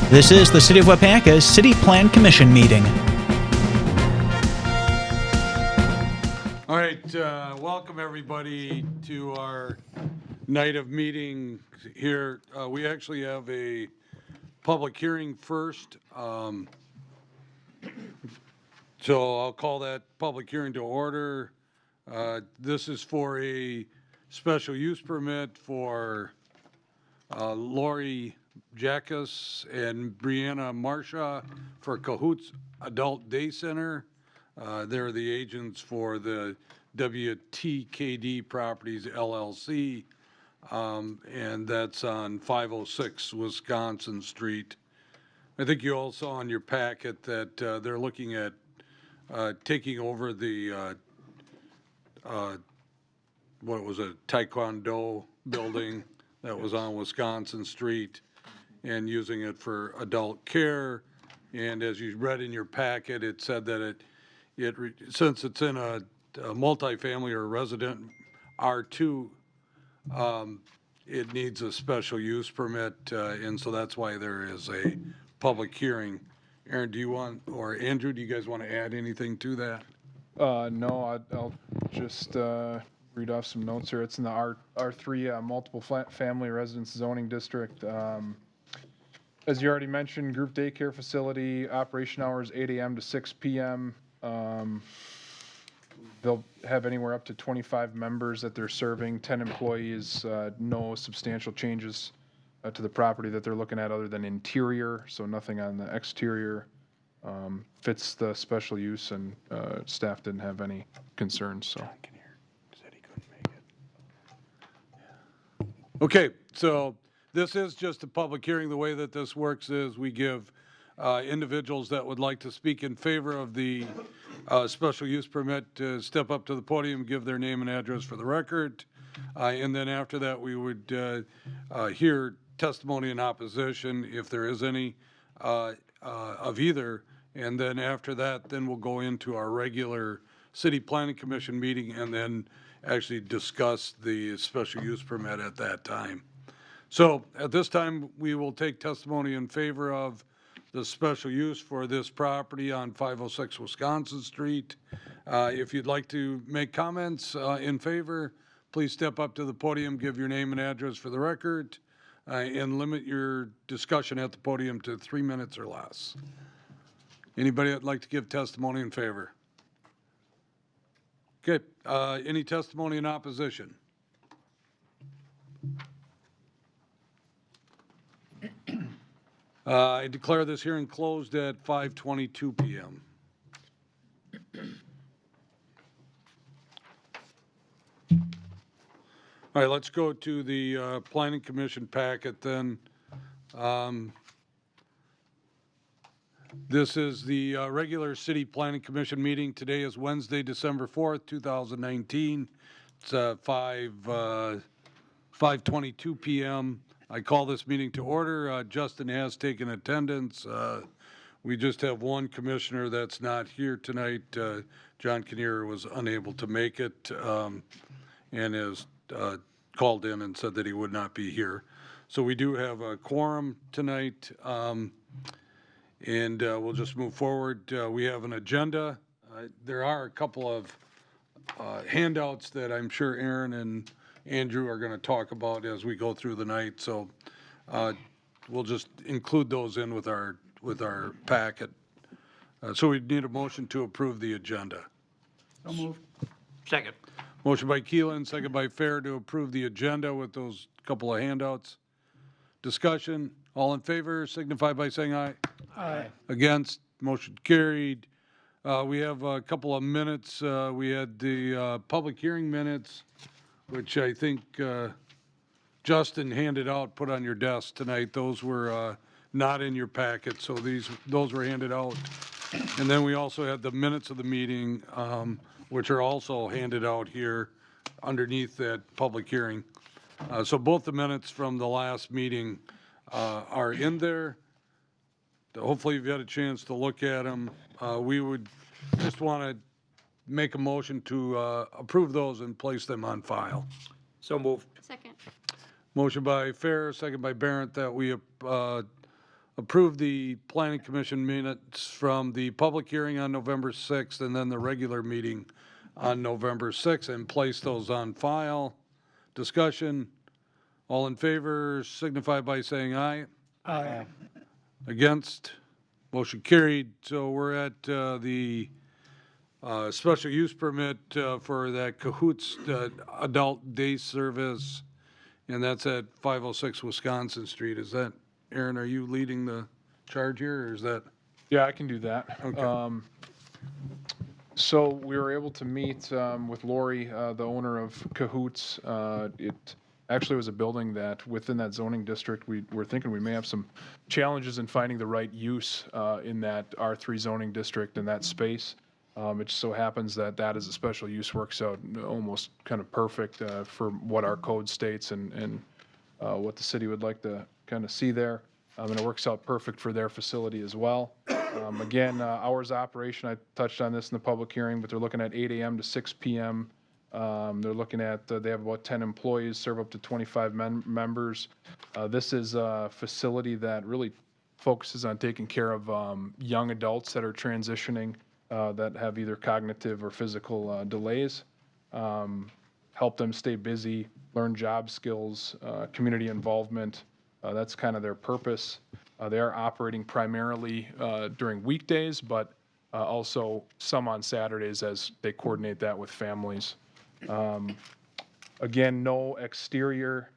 This is the City of Waupaca's City Plan Commission meeting. All right, welcome everybody to our night of meeting here. We actually have a public hearing first. So I'll call that public hearing to order. This is for a special use permit for Lori Jackus and Brianna Marsha for Cahoots Adult Day Center. They're the agents for the WTKD Properties LLC, and that's on 506 Wisconsin Street. I think you all saw in your packet that they're looking at taking over the, what was it, Taekwondo building that was on Wisconsin Street and using it for adult care. And as you read in your packet, it said that since it's in a multifamily or resident R2, it needs a special use permit, and so that's why there is a public hearing. Aaron, do you want, or Andrew, do you guys want to add anything to that? No, I'll just read off some notes here. It's in the R3 multiple family residence zoning district. As you already mentioned, group daycare facility, operation hours 8 a.m. to 6 p.m. They'll have anywhere up to 25 members that they're serving, 10 employees, no substantial changes to the property that they're looking at other than interior, so nothing on the exterior. Fits the special use, and staff didn't have any concerns. So. Okay, so this is just a public hearing. The way that this works is we give individuals that would like to speak in favor of the special use permit to step up to the podium, give their name and address for the record. And then after that, we would hear testimony in opposition, if there is any, of either. And then after that, then we'll go into our regular City Planning Commission meeting and then actually discuss the special use permit at that time. So at this time, we will take testimony in favor of the special use for this property on 506 Wisconsin Street. If you'd like to make comments in favor, please step up to the podium, give your name and address for the record, and limit your discussion at the podium to 3 minutes or less. Anybody that'd like to give testimony in favor? Okay, any testimony in opposition? I declare this hearing closed at 5:22 p.m. All right, let's go to the Planning Commission packet then. This is the regular City Planning Commission meeting. Today is Wednesday, December 4th, 2019. It's 5:22 p.m. I call this meeting to order. Justin has taken attendance. We just have one commissioner that's not here tonight. John Kinnear was unable to make it and has called in and said that he would not be here. So we do have a quorum tonight, and we'll just move forward. We have an agenda. There are a couple of handouts that I'm sure Aaron and Andrew are going to talk about as we go through the night. So we'll just include those in with our packet. So we need a motion to approve the agenda. So moved. Second. Motion by Keelan, second by Fair to approve the agenda with those couple of handouts. Discussion, all in favor signify by saying aye. Aye. Against, motion carried. We have a couple of minutes. We had the public hearing minutes, which I think Justin handed out, put on your desk tonight. Those were not in your packet, so those were handed out. And then we also had the minutes of the meeting, which are also handed out here underneath that public hearing. So both the minutes from the last meeting are in there. Hopefully you've had a chance to look at them. We would just want to make a motion to approve those and place them on file. So moved. Second. Motion by Fair, second by Barrett, that we approve the planning commission minutes from the public hearing on November 6th and then the regular meeting on November 6th and place those on file. Discussion, all in favor signify by saying aye. Aye. Against, motion carried. So we're at the special use permit for that Cahoots Adult Day Service, and that's at 506 Wisconsin Street. Is that, Aaron, are you leading the charge here, or is that? Yeah, I can do that. Okay. So we were able to meet with Lori, the owner of Cahoots. It actually was a building that within that zoning district, we were thinking we may have some challenges in finding the right use in that R3 zoning district in that space. It just so happens that that is a special use works out almost kind of perfect for what our code states and what the city would like to kind of see there. And it works out perfect for their facility as well. Again, hours of operation, I touched on this in the public hearing, but they're looking at 8 a.m. to 6 p.m. They're looking at, they have about 10 employees, serve up to 25 members. This is a facility that really focuses on taking care of young adults that are transitioning that have either cognitive or physical delays. Help them stay busy, learn job skills, community involvement. That's kind of their purpose. They are operating primarily during weekdays, but also some on Saturdays as they coordinate that with families. Again, no exterior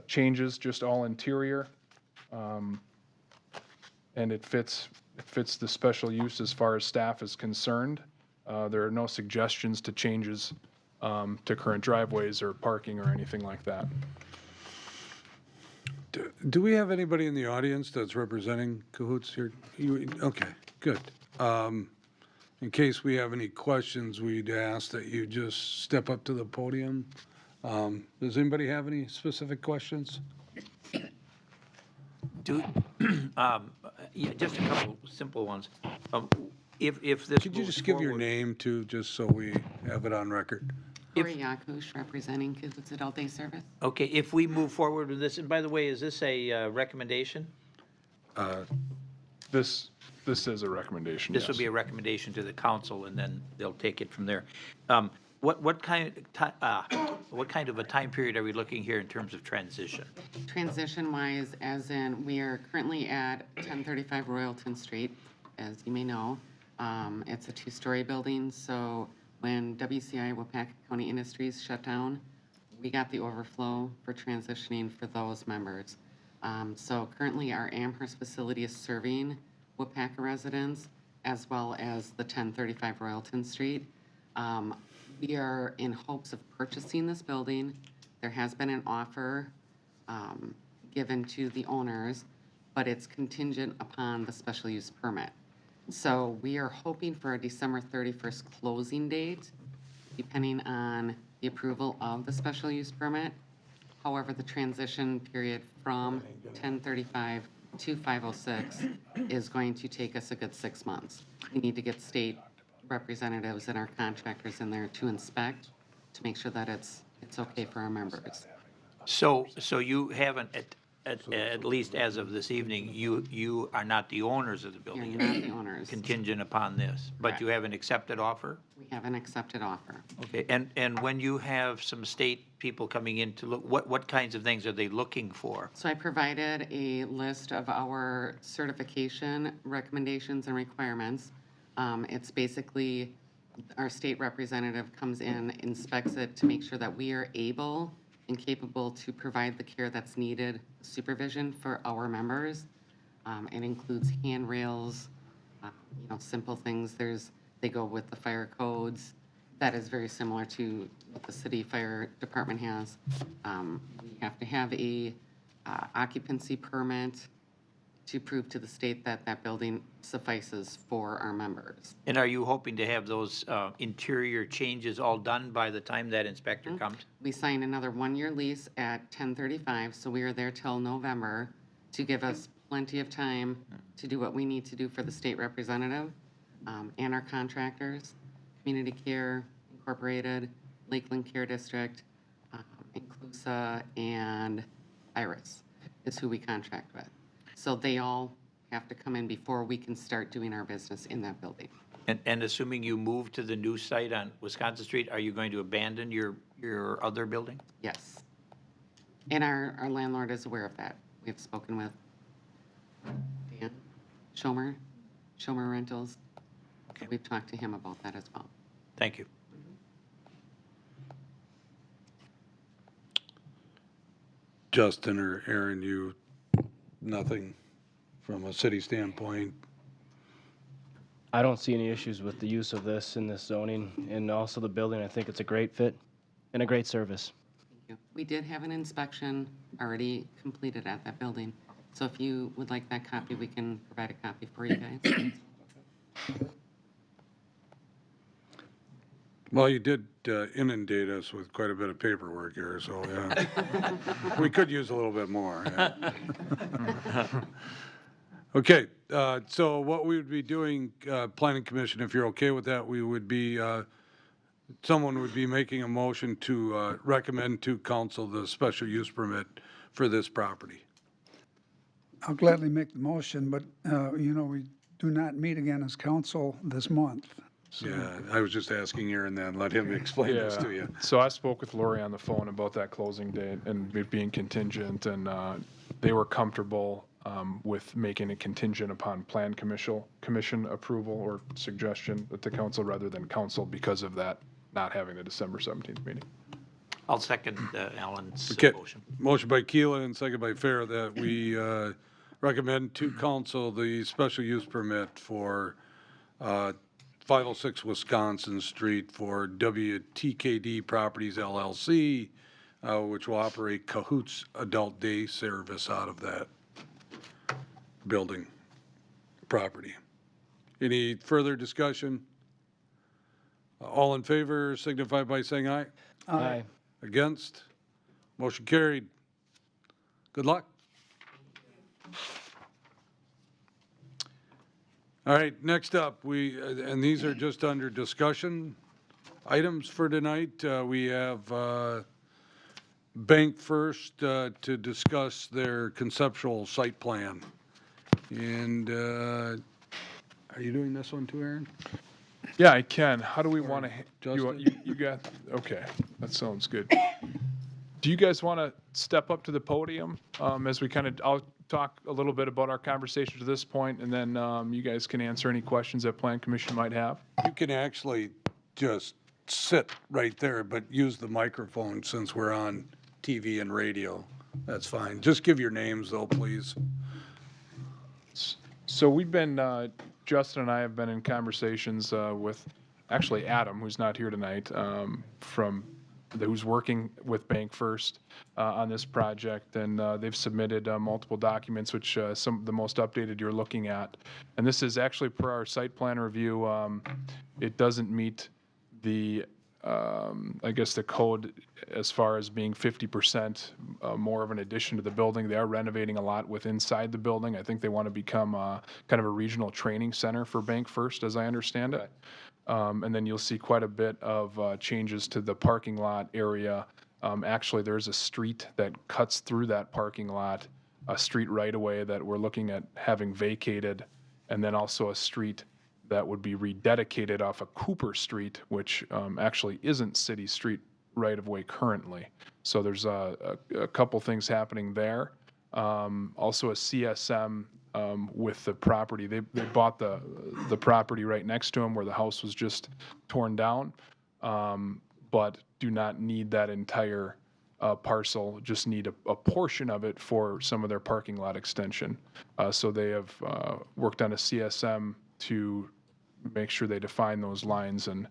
changes, just all interior. And it fits the special use as far as staff is concerned. There are no suggestions to changes to current driveways or parking or anything like that. Do we have anybody in the audience that's representing Cahoots here? Okay, good. In case we have any questions, we'd ask that you just step up to the podium. Does anybody have any specific questions? Yeah, just a couple simple ones. If this Could you moves just give your forward- name too, just so we have it on record? Corey Yakush, representing Cahoots Adult Day Service. Okay, if we move forward with this, and by the way, is this a recommendation? This is a recommendation, This would yes. be a recommendation to the council, and then they'll take it from there. What kind of a time period are we looking here in terms of transition? Transition-wise, as in, we are currently at 1035 Royalton Street, as you may know. It's a two-story building, so when WCI Waupaca County Industries shut down, we got the overflow for transitioning for those members. So currently, our Amherst facility is serving Waupaca residents as well as the 1035 Royalton Street. We are in hopes of purchasing this building. There has been an offer given to the owners, but it's contingent upon the special use permit. So we are hoping for a December 31st closing date, depending on the approval of the special use permit. However, the transition period from 1035 to 506 is going to take us a good 6 months. We need to get state representatives and our contractors in there to inspect, to make sure that it's okay for our members. So you haven't, at least as of this evening, you are not the owners of the You're building. not the owners. Contingent upon this, but you have an accepted offer? We have an accepted offer. Okay, and when you have some state people coming in to look, what kinds of things are they looking for? So I provided a list of our certification recommendations and requirements. It's basically, our state representative comes in, inspects it to make sure that we are able and capable to provide the care that's needed, supervision for our members. It includes handrails, simple things. They go with the fire codes. That is very similar to what the city fire department has. We have to have a occupancy permit to prove to the state that that building suffices for our members. And are you hoping to have those interior changes all done by the time that inspector comes? We signed another one-year lease at 1035, so we are there till November to give us plenty of time to do what we need to do for the state representative and our contractors, Community Care Incorporated, Lakeland Care District, Inclusa, and Iris is who we contract with. So they all have to come in before we can start doing our business in that building. And assuming you move to the new site on Wisconsin Street, are you going to abandon your other building? Yes. And our landlord is aware of that. We've spoken with Dan Schomer Rentals. Okay. We've talked to him about that as well. Thank you. Justin or Aaron, you, nothing from a city standpoint? I don't see any issues with the use of this in this zoning and also the building. I think it's a great fit and a great service. Thank you. We did have an inspection already completed at that building. So if you would like that copy, we can provide a copy for you guys. Well, you did inundate us with quite a bit of paperwork here, so yeah. We could use a little bit more. Yeah. Okay, so what we would be doing, Planning Commission, if you're okay with that, we would be, someone would be making a motion to recommend to council the special use permit for this property. I'll gladly make the motion, but, we do not meet again as council this month. Yeah, I was just asking Aaron then, let him explain this to you. So I spoke with Lori on the phone about that closing date and it being contingent, and they were comfortable with making it contingent upon plan commission approval or suggestion to council rather than council because of that not having the December 17th meeting. I'll second Alan's Okay, motion. motion by Keelan and second by Fair that we recommend to council the special use permit for 506 Wisconsin Street for WTKD Properties LLC, which will operate Cahoots Adult Day Service out of that building property. Any further discussion? All in favor signify by saying aye. Aye. Against? Motion carried. Good luck. All right, next up, and these are just under discussion items for tonight. We have Bank First to discuss their conceptual site plan. And are you doing this one too, Aaron? Yeah, I can. How do we want to, Justin? you got, okay, that sounds good. Do you guys want to step up to the podium as we I'll talk a little bit about our conversation to this point, and then you guys can answer any questions that Plan Commission might have. You can actually just sit right there, but use the microphone since we're on TV and radio. That's fine. Just give your names though, please. So we've been, Justin and I have been in conversations with, actually Adam, who's not here tonight, who's working with Bank First on this project, and they've submitted multiple documents, which some of the most updated you're looking at. And this is actually per our site plan review. It doesn't meet the, I guess, the code as far as being 50% more of an addition to the building. They are renovating a lot with inside the building. I think they want to become kind of a regional training center for Bank First, as I understand it. And then you'll see quite a bit of changes to the parking lot area. Actually, there's a street that cuts through that parking lot, a street right-of-way that we're looking at having vacated, and then also a street that would be rededicated off of Cooper Street, which actually isn't city street right-of-way currently. So there's a couple things happening there. Also a CSM with the property. They bought the property right next to them where the house was just torn down, but do not need that entire parcel, just need a portion of it for some of their parking lot extension. So they have worked on a CSM to make sure they define those lines, and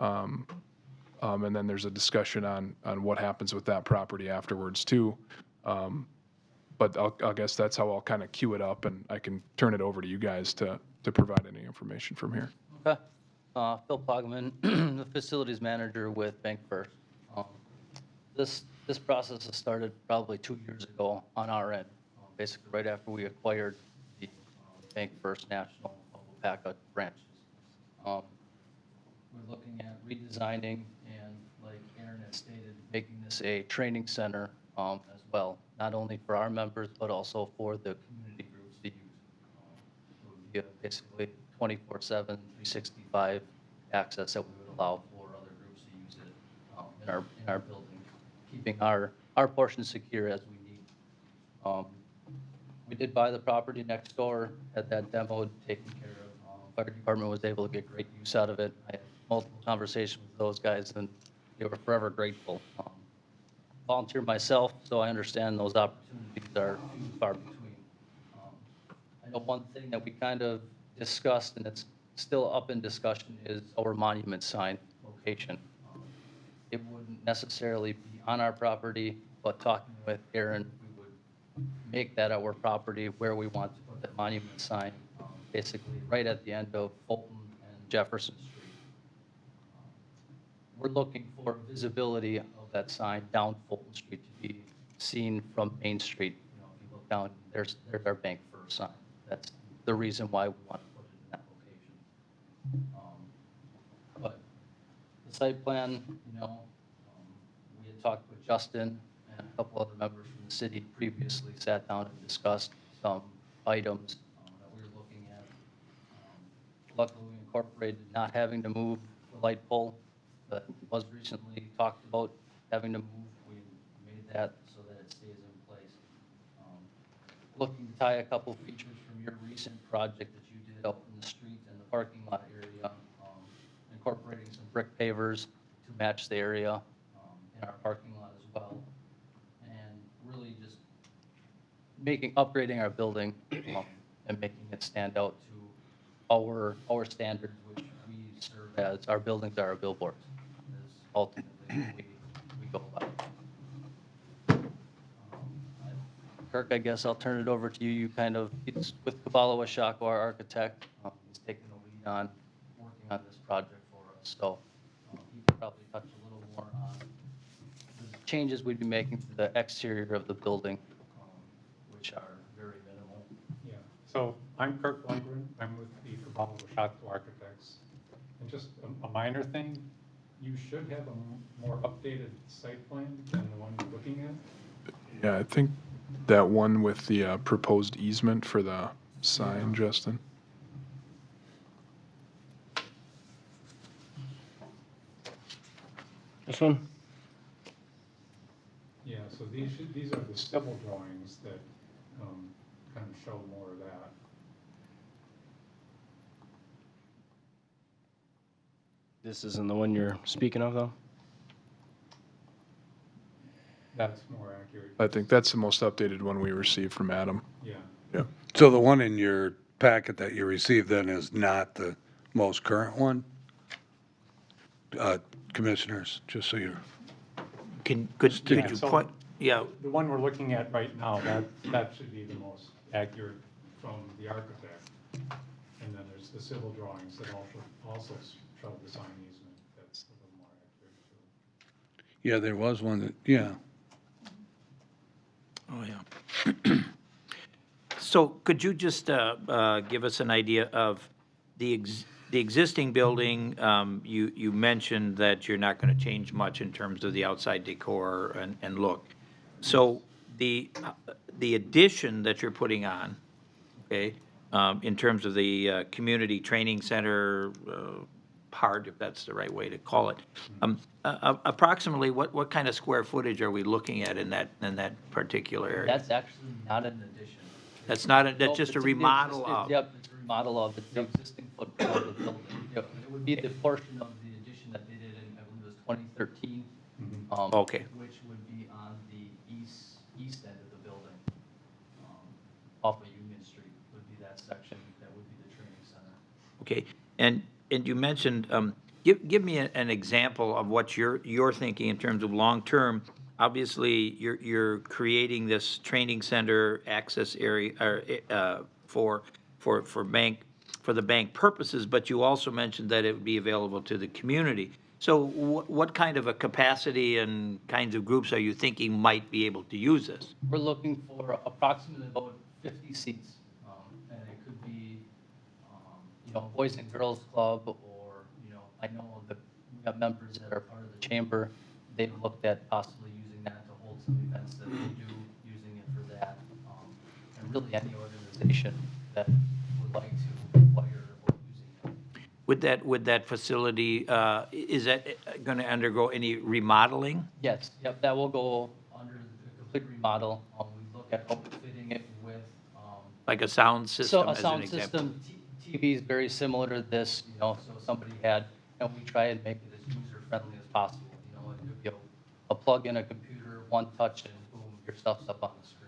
then there's a discussion on what happens with that property afterwards too. But I guess that's how I'll kind of queue it up, and I can turn it over to you guys to provide any information from here. Okay. Phil Pogman, the facilities manager with Bank First. This process has started probably 2 years ago on our end, basically right after we acquired the Bank First National Waupaca branches. We're looking at redesigning and, like Aaron has stated, making this a training center as well, not only for our members, but also for the community groups basically 24/7, 365 access that we would allow for other groups to use it in our building, keeping our portion secure as we need. We did buy the property next door, had that demoed, taken care of. Fire department was able to get great use out of it. I had multiple conversations with those guys, and they were forever grateful. Volunteer myself, so I understand those opportunities are few and far between. I know one thing that we kind of discussed, and it's still up in discussion, is our monument sign location. It wouldn't necessarily be on our property, but talking with Aaron, we would make that our property where we want to put that monument sign, basically right at the end of Fulton and Jefferson Street. We're looking for visibility of that sign down Fulton Street to be seen from Main Street. You know, if you look down, there's our Bank First sign. That's the reason why we want to put it in that location. But the site plan, you know, we had talked with Justin and a couple other members from the city previously, sat down and discussed some items that we were looking at. Luckily, we incorporated not having to move the light pole that was recently talked about having to move. We made that so that it stays in place. Looking to tie a couple features from your recent project that you did out in the street and the parking lot area, incorporating some brick pavers to match the area in our parking lot as well, and really just upgrading our building and making it stand out to our standards, which we serve as our buildings are our billboards. Is ultimately what we go by. Kirk, I guess I'll turn it over to you. You kind of, it's with Caballo Ashako, our architect. He's taking the lead on working on this project for us. So he can probably touch a little more on the changes we'd be making to the exterior of the building, which are very minimal. Yeah, so I'm Kirk Lundgren. I'm with the Caballo Ashako Architects. And just a minor thing, you should have a more updated site plan than the one you're looking at. Yeah, I think that one with the proposed easement for the sign, Justin. This one? Yeah, so these are the civil drawings that kind of show more of that. This isn't the one you're speaking of, though? That's more accurate. I think that's the most updated one we received from Adam. Yeah. Yeah. So the one in your packet that you received then is not the most current one? Commissioners, just so you're, Could you so- point, yeah, The one we're looking at right now, that should be the most accurate from the architect. And then there's the civil drawings that also show the sign easement. That's a little more accurate too. yeah, there was one that, yeah. oh, yeah. So could you just give us an idea of the existing building? You mentioned that you're not going to change much in terms of the outside decor and look. So the addition that you're putting on, okay, in terms of the community training center part, if that's the right way to call it, approximately what kind of square footage are we looking at in that particular area? That's actually not an addition. That's not, that's Nope, just a it's remodel existing- of? Yep, it's a remodel of the existing footprint of the building. Yep, it would be the portion of the addition that they did in, I believe it was 2013. Okay. Which would be on the east end of the building, off of Union Street would be that section, that would be the training center. Okay, and you mentioned, give me an example of what you're thinking in terms of long-term. Obviously, you're creating this training center access area for the bank purposes, but you also mentioned that it would be available to the community. So what kind of a capacity and kinds of groups are you thinking might be able to use this? We're looking for approximately about 50 seats, and it could be, Boys and Girls Club, or, I know that we have members that are part of the chamber. They've looked at possibly using that to hold some events that they do, using it for that. And really any organization that would like to Would that facility, is that going to undergo any remodeling? Yes, yep, that will go under the complete remodel. We look at outfitting it with, Like a sound system, so a as an sound example? system, TV is very similar to this, so somebody had, we try and make it as user-friendly as possible. It could be a plug in a computer, one touch, and boom, your stuff's up on the screen.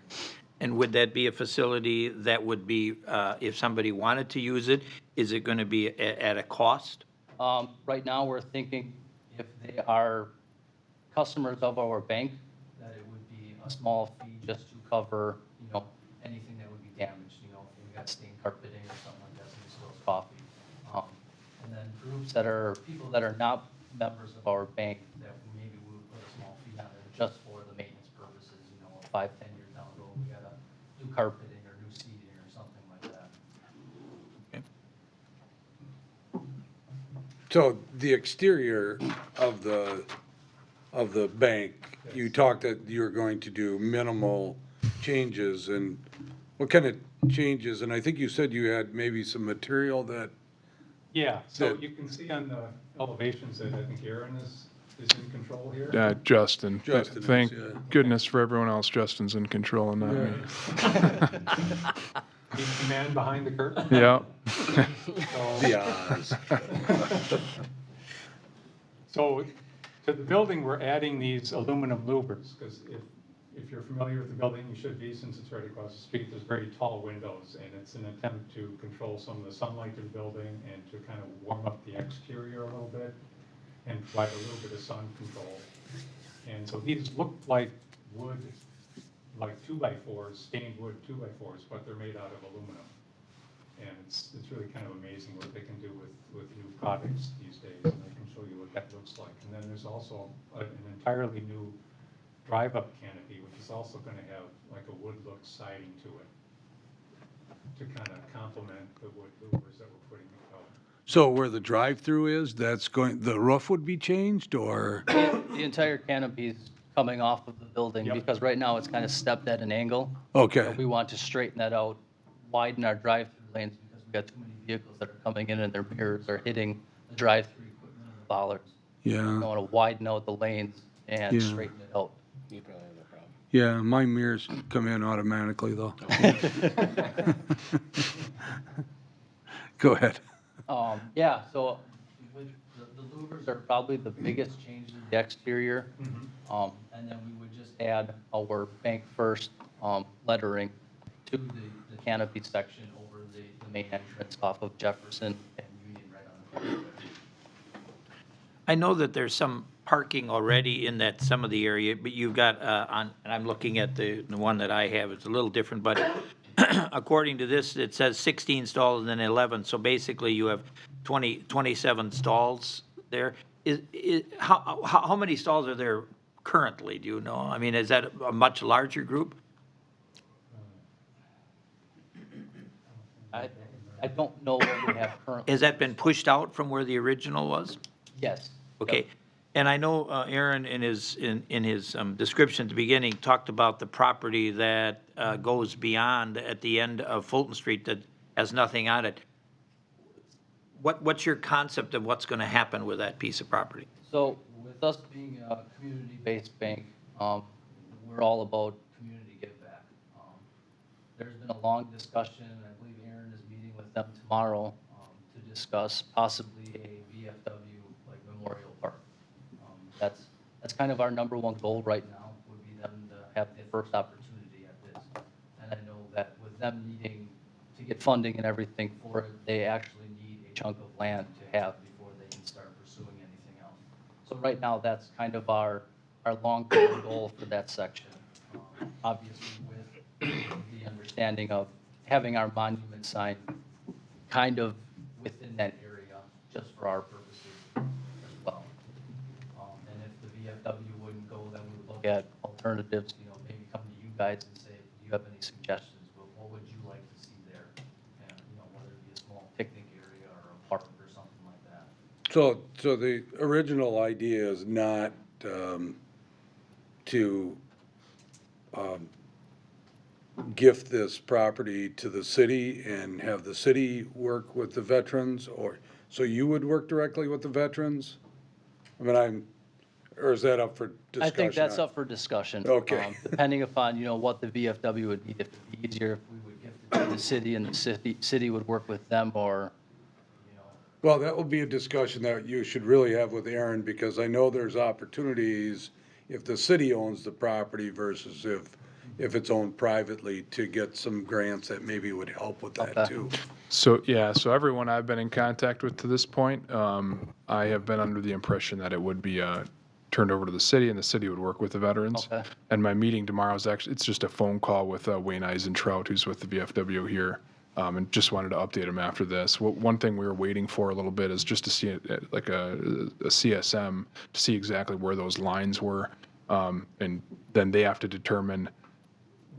And would that be a facility that would be, if somebody wanted to use it, is it going to be at a cost? Right now, we're thinking if they are customers of our bank, that it would be a small fee just to cover, anything that would be damaged, if we got stained carpeting or something like that, somebody spills coffee. And then people that are not members of our bank, that maybe we would put a small fee on it just for the maintenance purposes, 5, 10 years down the road, we got to do carpeting or new seating or something like that. So the exterior of the bank, you talked that you're going to do minimal changes, and what kind of changes? And I think you said you had maybe some material that, Yeah, so That- you can see on the elevations that I think Aaron is in control here. Justin. Justin is, Thank yeah. goodness for everyone else, Justin's in control and not me. He's the man behind the curtain. Yeah. So- the Oz. So to the building, we're adding these aluminum louvers, because if you're familiar with the building, you should be, since it's right across the street. There's very tall windows, and it's an attempt to control some of the sunlight to the building and to kind of warm up the exterior a little bit and provide a little bit of sun control. And so these look like wood, like 2x4s, stained wood 2x4s, but they're made out of aluminum. And it's really kind of amazing what they can do with new products these days, and I can show you what that looks like. And then there's also an entirely new drive-up canopy, which is also going to have like a wood look siding to it to kind of complement the wood louvers that we're putting out. So where the drive-through is, the roof would be changed, or? The entire canopy is coming off of the building, Yep. because right now it's kind of stepped at an angle. Okay, We want to straighten that out, widen our drive-through lanes, because we've got too many vehicles that are coming in and their mirrors are hitting the drive-through equipment and the bollards. We yeah, want to widen out the lanes and Yeah. straighten it out. You probably have no problem. yeah, my mirrors come in automatically, though. Go ahead. Yeah, so with the louvers are probably the biggest change in the exterior. And then we would just add our Bank First lettering to the canopy section over the main entrance off of Jefferson and Union right on the corner. I know that there's some parking already in that, some of the area, but you've got, and I'm looking at the one that I have, it's a little different, but according to this, it says 16 stalls and then 11, so basically you have 27 stalls there. How many stalls are there currently, do you know? I mean, is that a much larger group? I don't know what we have currently. Has that been pushed out from where the original was? Yes. Okay, and I know Aaron, in his description at the beginning, talked about the property that goes beyond at the end of Fulton Street that has nothing on it. What's your concept of what's going to happen with that piece of property? So with us being a community-based bank, we're all about community give back. There's been a long discussion, and I believe Aaron is meeting with them tomorrow to discuss possibly a VFW like Memorial Park. That's kind of our number one goal right now, would be them to have the first opportunity at this. And I know that with them needing to get funding and everything for it, they actually need a chunk of land to have before they can start pursuing anything else. So right now, that's kind of our long-term goal for that section. Obviously, with the understanding of having our monument sign kind of within that area, just for our purposes as well. And if the VFW wouldn't go, then we would look at alternatives, maybe come to you guys and say, do you have any suggestions? What would you like to see there? And, whether it be a small picnic area or a park or something like that. So the original idea is not to gift this property to the city and have the city work with the veterans, or So you would work directly with the veterans? I mean, or is that up for discussion? I think that's up for discussion. Okay. Depending upon, what the VFW would need, if it'd be easier if we would give it to the city and the city would work with them, or, Well, that will be a discussion that you should really have with Aaron, because I know there's opportunities if the city owns the property versus if it's owned privately, to get some grants that maybe would help with that Okay. too. So, yeah, so everyone I've been in contact with to this point, I have been under the impression that it would be turned over to the city and the city would work with the veterans. Okay. And my meeting tomorrow is actually, it's just a phone call with Wayne Eisentrout, who's with the VFW here. And just wanted to update him after this. One thing we were waiting for a little bit is just to see it, like a CSM, to see exactly where those lines were. And then they have to determine,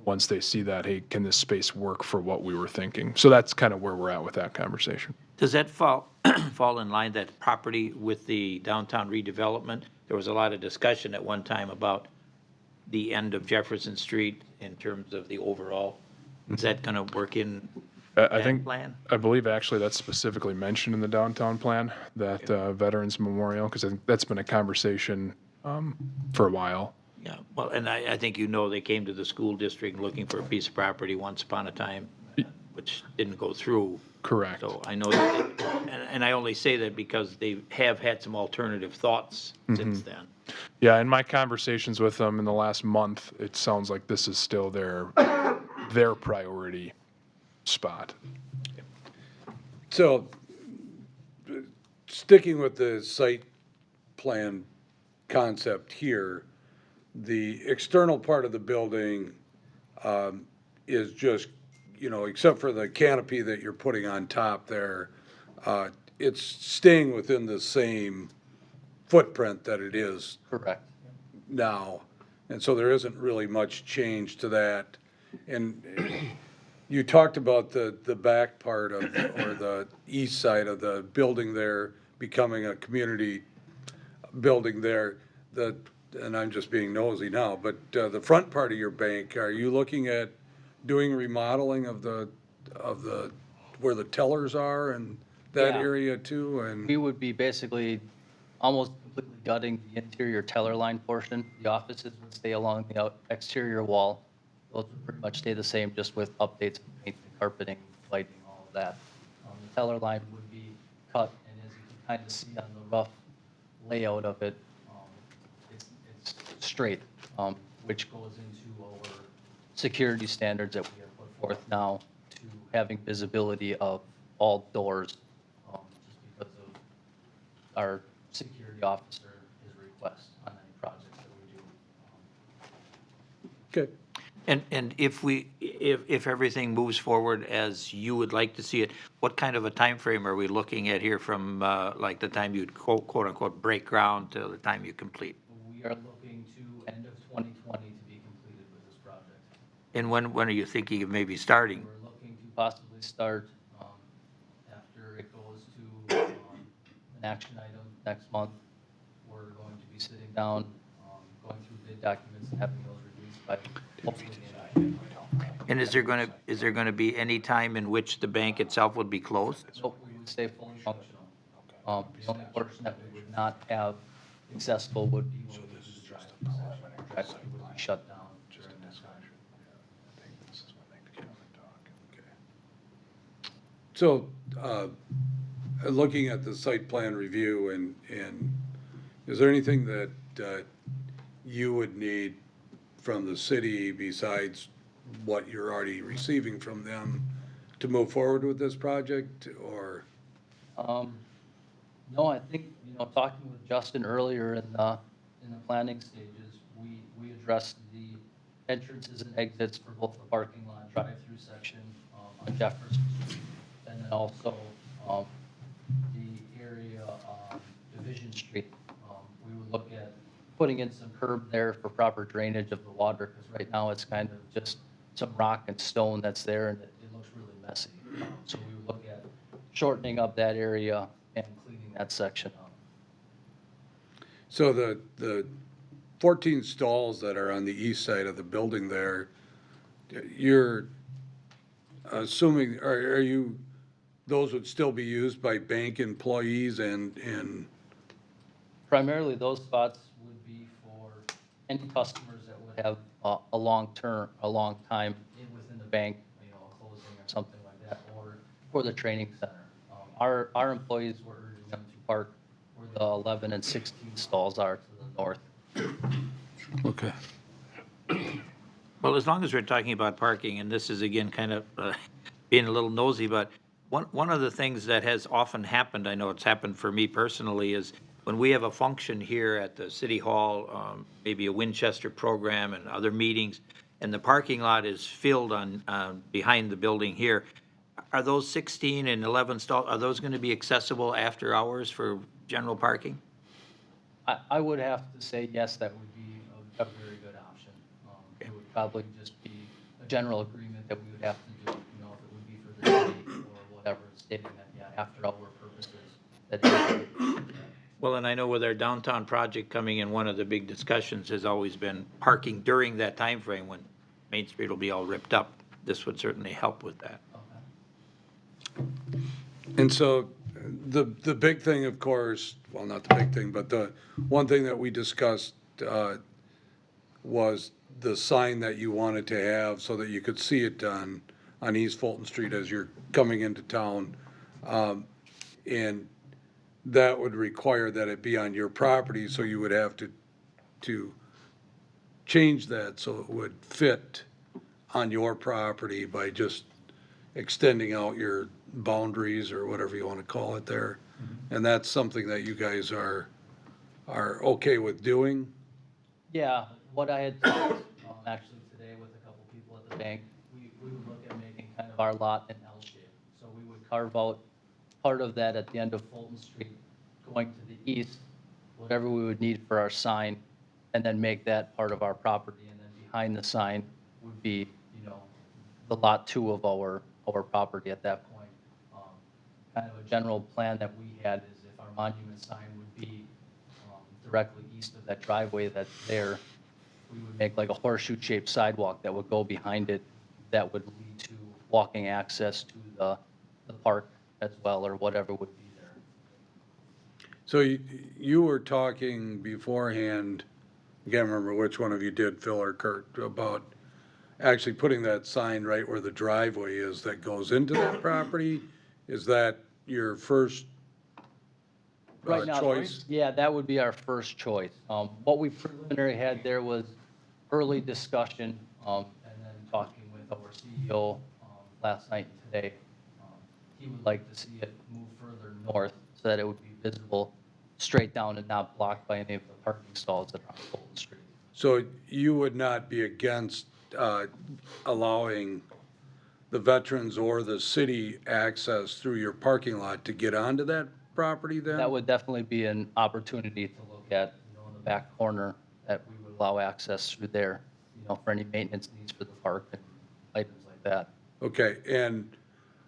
once they see that, hey, can this space work for what we were thinking? So that's kind of where we're at with that conversation. Does that fall, fall in line, that property with the downtown redevelopment? There was a lot of discussion at one time about the end of Jefferson Street in terms of the overall. Is that going to work in I that think, plan? I believe actually that's specifically mentioned in the downtown plan, that Veterans Memorial, because I think that's been a conversation for a while. Yeah, well, and I think they came to the school district looking for a piece of property once upon a time, which didn't go through. Correct. So I know that, and I only say that because they have had some alternative thoughts since then. Yeah, in my conversations with them in the last month, it sounds like this is still their priority spot. So, sticking with the site plan concept here, the external part of the building is just, except for the canopy that you're putting on top there, it's staying within the same footprint that it is correct. now. And so there isn't really much change to that. And you talked about the back part of, or the east side of the building there becoming a community building there. And I'm just being nosy now, but the front part of your bank, are you looking at doing remodeling of where the tellers are and that Yeah. area too? And We would be basically almost completely gutting the interior teller line portion. The offices would stay along the exterior wall. Those would pretty much stay the same, just with updates, paint, carpeting, lighting, all of that. The teller line would be cut, and as you can kind of see on the rough layout of it, it's straight, which goes into our security standards that we have put forth now to having visibility of all doors, just because of our security officer, his request on any projects that we do. okay. And if everything moves forward as you would like to see it, what kind of a time frame are we looking at here from, like the time you'd quote unquote break ground to the time you complete? We are looking to end of 2020 to be completed with this project. And when are you thinking of maybe starting? We're looking to possibly start after it goes to an action item next month. We're going to be sitting down, going through bid documents and having those released by hopefully the end of January. And is there gonna be any time in which the bank itself would be closed? So we would stay fully functional. The only portion that we would not have accessible would be when we do the drive-through section. It would be shut down during that time. So, looking at the site plan review and is there anything that you would need from the city besides what you're already receiving from them to move forward with this project, or? No, I think, talking with Justin earlier in the planning stages, we addressed the entrances and exits for both the parking lot drive-through section on Jefferson Street, and then also the area on Division Street. We would look at putting in some curb there for proper drainage of the water, because right now it's kind of just some rock and stone that's there, and it looks really messy. So we would look at shortening up that area and cleaning that section up. So the 14 stalls that are on the east side of the building there, you're assuming, are you those would still be used by bank employees and, Primarily, those spots would be for any customers that would have a long time within the bank, you know, a closing or something like that, or for the training center. Our employees were urging them to park where the 11 and 16 stalls are to the north. okay. Well, as long as we're talking about parking, and this is again kind of being a little nosy, but one of the things that has often happened, I know it's happened for me personally, is when we have a function here at the city hall, maybe a Winchester program and other meetings, and the parking lot is filled on behind the building here, are those 16 and 11 stalls, are those going to be accessible after hours for general parking? I would have to say yes, that would be a very good option. It would probably just be a general agreement that we would have to do, you know, if it would be for the city or whatever, stating that, yeah, after hour purposes. That Well, and I know with our downtown project coming in, one of the big discussions has always been parking during that time frame when Main Street will be all ripped up. This would certainly help with that. And so the big thing, of course, well, not the big thing, but the one thing that we discussed was the sign that you wanted to have so that you could see it on East Fulton Street as you're coming into town. And that would require that it be on your property, so you would have to change that so it would fit on your property by just extending out your boundaries or whatever you want to call it there. And that's something that you guys are okay with doing? Yeah, what I had talked actually today with a couple people at the bank, we would look at making kind of our lot an L shape. So we would carve out part of that at the end of Fulton Street, going to the east, whatever we would need for our sign, and then make that part of our property. And then behind the sign would be, you know, the lot 2 of our property at that point. Kind of a general plan that we had is if our monument sign would be directly east of that driveway that's there, we would make like a horseshoe-shaped sidewalk that would go behind it that would lead to walking access to the park as well, or whatever would be there. So you were talking beforehand, I can't remember which one of you did, Phil or Kurt, about actually putting that sign right where the driveway is that goes into that property. Is that your first Right now, choice? yeah, that would be our first choice. What we preliminary had there was early discussion, and then talking with our CEO last night and today. He would like to see it move further north so that it would be visible straight down and not blocked by any of the parking stalls that are on Fulton Street. So you would not be against allowing the veterans or the city access through your parking lot to get onto that property then? That would definitely be an opportunity to look at, you know, in the back corner, that we would allow access through there, you know, for any maintenance needs for the park and items like that. Okay, and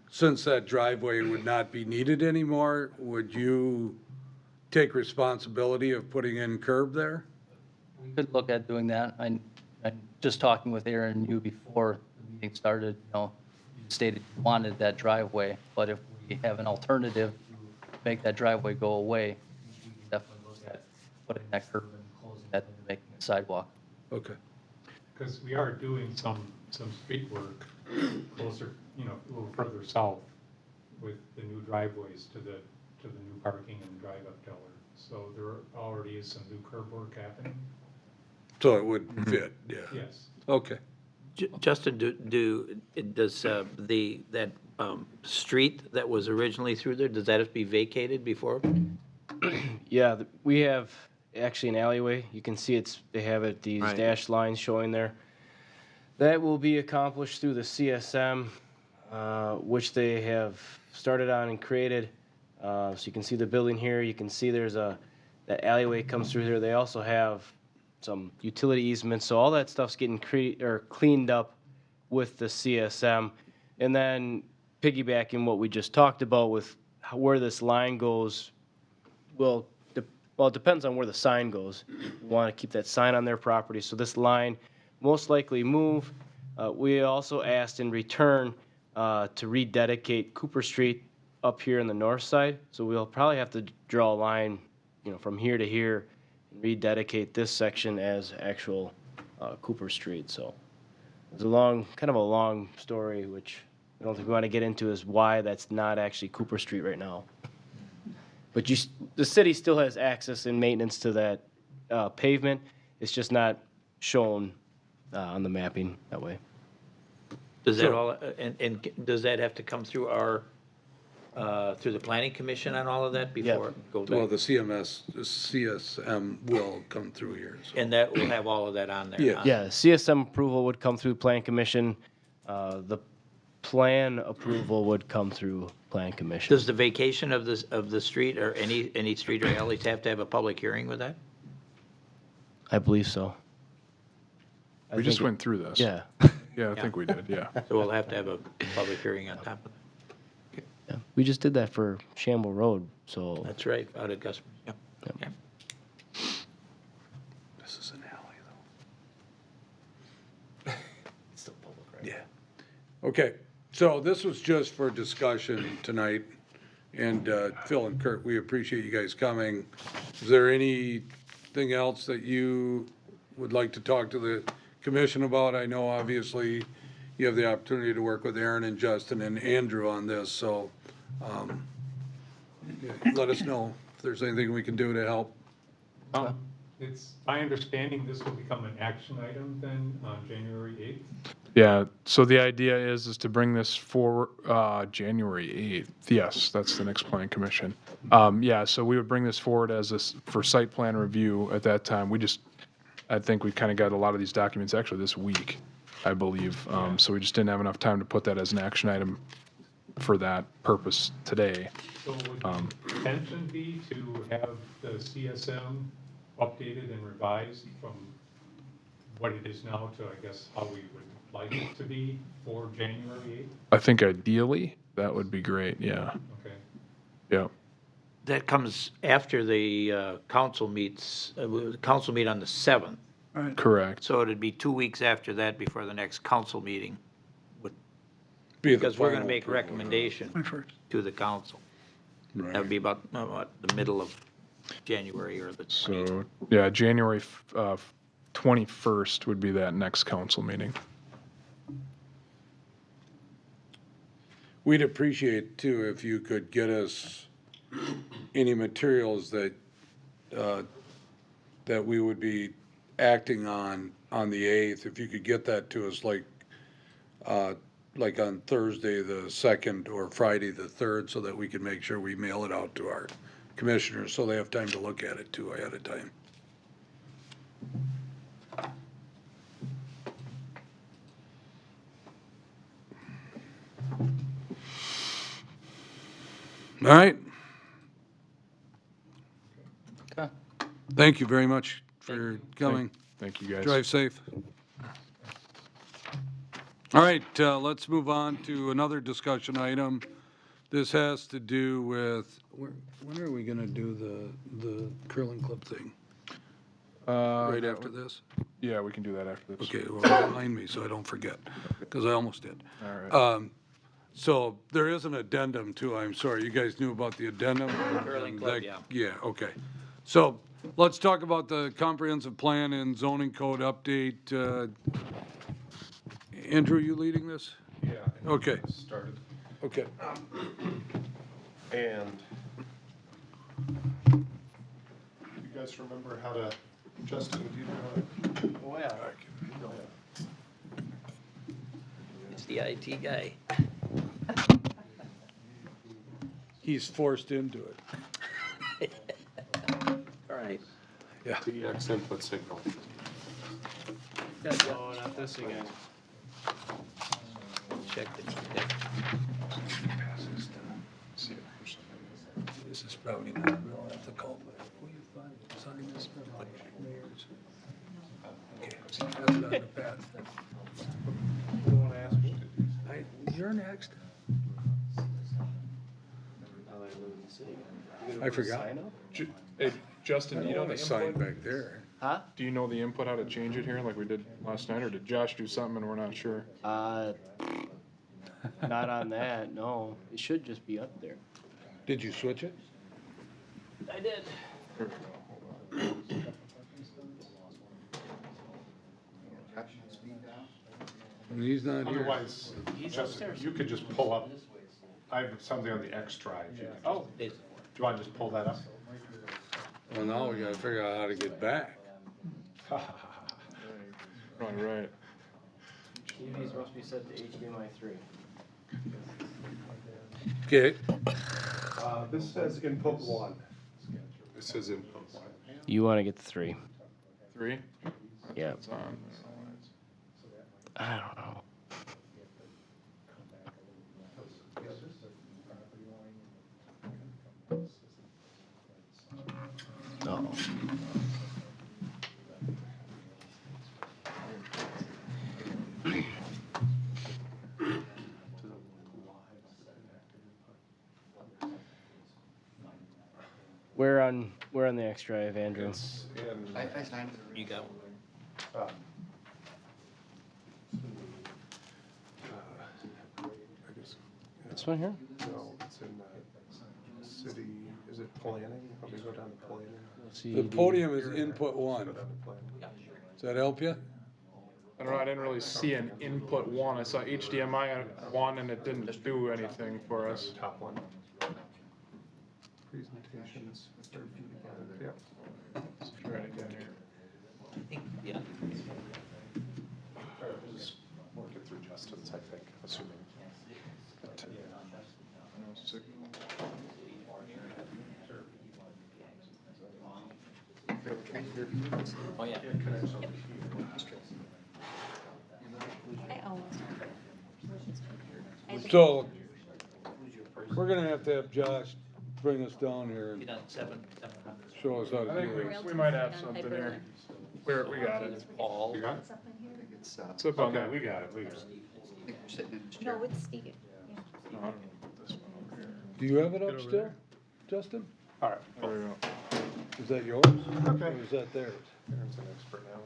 since that driveway would not be needed anymore, would you take responsibility of putting in curb there? We could look at doing that. I'm just talking with Aaron and you before the meeting started, you know, you stated you wanted that driveway, but if we have an alternative to make that driveway go away, we can definitely look at putting that curb and closing that into making a sidewalk. Okay. Because we are doing some street work closer, you know, a little further south with the new driveways to the new parking and drive-up teller. So there already is some new curb work happening. So it would fit, yeah. Yes. Okay. Justin, does that street that was originally through there, does that have to be vacated before? Yeah, we have actually an alleyway. You can see they have these Right. dashed lines showing there. That will be accomplished through the CSM, which they have started on and created. So you can see the building here. You can see there's that alleyway comes through here. They also have some utility easements. So all that stuff's getting cleaned up with the CSM. And then piggybacking what we just talked about with where this line goes, well, it depends on where the sign goes. We want to keep that sign on their property. So this line most likely move. We also asked in return to rededicate Cooper Street up here on the north side, so we'll probably have to draw a line, from here to here, and rededicate this section as actual Cooper Street. So it's kind of a long story, which I don't think we want to get into, is why that's not actually Cooper Street right now. But the city still has access and maintenance to that pavement. It's just not shown on the mapping that way. Does that all, and does that have to come through through the planning commission on all of that before it goes Well, back? the CSM will come through here. So. And that will have all of that on there? Yeah. huh? Yeah, CSM approval would come through Plan Commission. The plan approval would come through Plan Commission. Does the vacation of the street or any street or alleys have to have a public hearing with that? I believe so. We just went through this. Yeah. Yeah, I think we did, yeah. So we'll have to have a public hearing on top of that. Yeah. We just did that for Shamble Road, so. That's right, out of Gusman. Yep. Yep. Yep. This is an alley, It's still public, right? though. Yeah. Okay, so this was just for discussion tonight. And Phil and Kurt, we appreciate you guys coming. Is there anything else that you would like to talk to the commission about? I know obviously you have the opportunity to work with Aaron and Justin and Andrew on this, so let us know if there's anything we can do to help. It's my understanding this will become an action item then on January 8th. Yeah, so the idea is to bring this for January 8th. Yes, that's the next planning commission. Yeah, so we would bring this forward for site plan review at that time. I think we kind of got a lot of these documents actually this week, I believe. So we just didn't have enough time to put that as an action item for that purpose today. So would the intention be to have the CSM updated and revised from what it is now to, I guess, how we would like it to be for January 8th? I think ideally, that would be great, yeah. Okay. Yeah. That comes after the council meets, council meet on the 7th. Correct. So it'd be 2 weeks after that before the next council meeting, Be the because we're going to final make approval. recommendation First. to the council. Right. That would be about, the middle of January or the 20th. So, yeah, January 21st would be that next council meeting. We'd appreciate too if you could get us any materials that we would be acting on the 8th. If you could get that to us like on Thursday the 2nd or Friday the 3rd, so that we can make sure we mail it out to our commissioners so they have time to look at it too ahead of time. All right. Okay. Thank you very much for coming. Thank you, guys. Drive safe. All right, let's move on to another discussion item. This has to do with, when are we gonna do the curling club thing? Right after this? Yeah, we can do that after this. Okay, well, remind me so I don't forget, because I almost did. All right. So there is an addendum too, I'm sorry, you guys knew about the addendum? Curling club, That- yeah. Yeah, okay. So let's talk about the comprehensive plan and zoning code update. Andrew, you leading this? Yeah. Okay, Started. okay. And you guys remember how to, Justin, do you know Oh, yeah. It's the IT guy. He's forced into it. All right. Yeah. DX input signal? Oh, not this again. Check the, This is probably not real ethical, but will you sign this for my mayor's? Okay, so pass it on to Pat. You're next. I forgot. Hey, Justin, do you know the Sign input? back there. Huh? Do you know the input, how to change it here like we did last night, or did Josh do something and we're not sure? Not on that, no. It should just be up there. Did you switch it? I did. He's not here. Otherwise, you could just pull up, I have something on the X drive. Oh, Do you want to just pull that up? Well, now we gotta figure out how to get back. Right. TV's supposed to be set to HDMI 3. Okay. This says input 1. This says input 1. You want to get the 3. 3? Yeah. It's on. I don't know. No. Where on the X drive, Andrew? It's in, You got one. I guess, This one here? no, it's in city, is it planning? Let me go down to planning. The podium is input Go 1. down to planning. Does that help you? I don't know, I didn't really see an input 1. I saw HDMI 1 and it didn't do anything for us. Top one. Presentations. Yep. Let's try it again here. Yeah. Just work it through Justin's, I think, assuming. But, No signal. Oh, yeah. I almost. So, we're gonna have to have Josh bring us down here and Get on 700. show us how to I think do this. we might have something here. We got it. Paul. you got it? It's up on Okay, that. we got it, we got it. No, it's Steve. Yeah. No, I don't know what this one over here. Do you have it up over still, there. Justin? All right. There we go. Is that yours? Okay. Or is that theirs? Aaron's an expert now.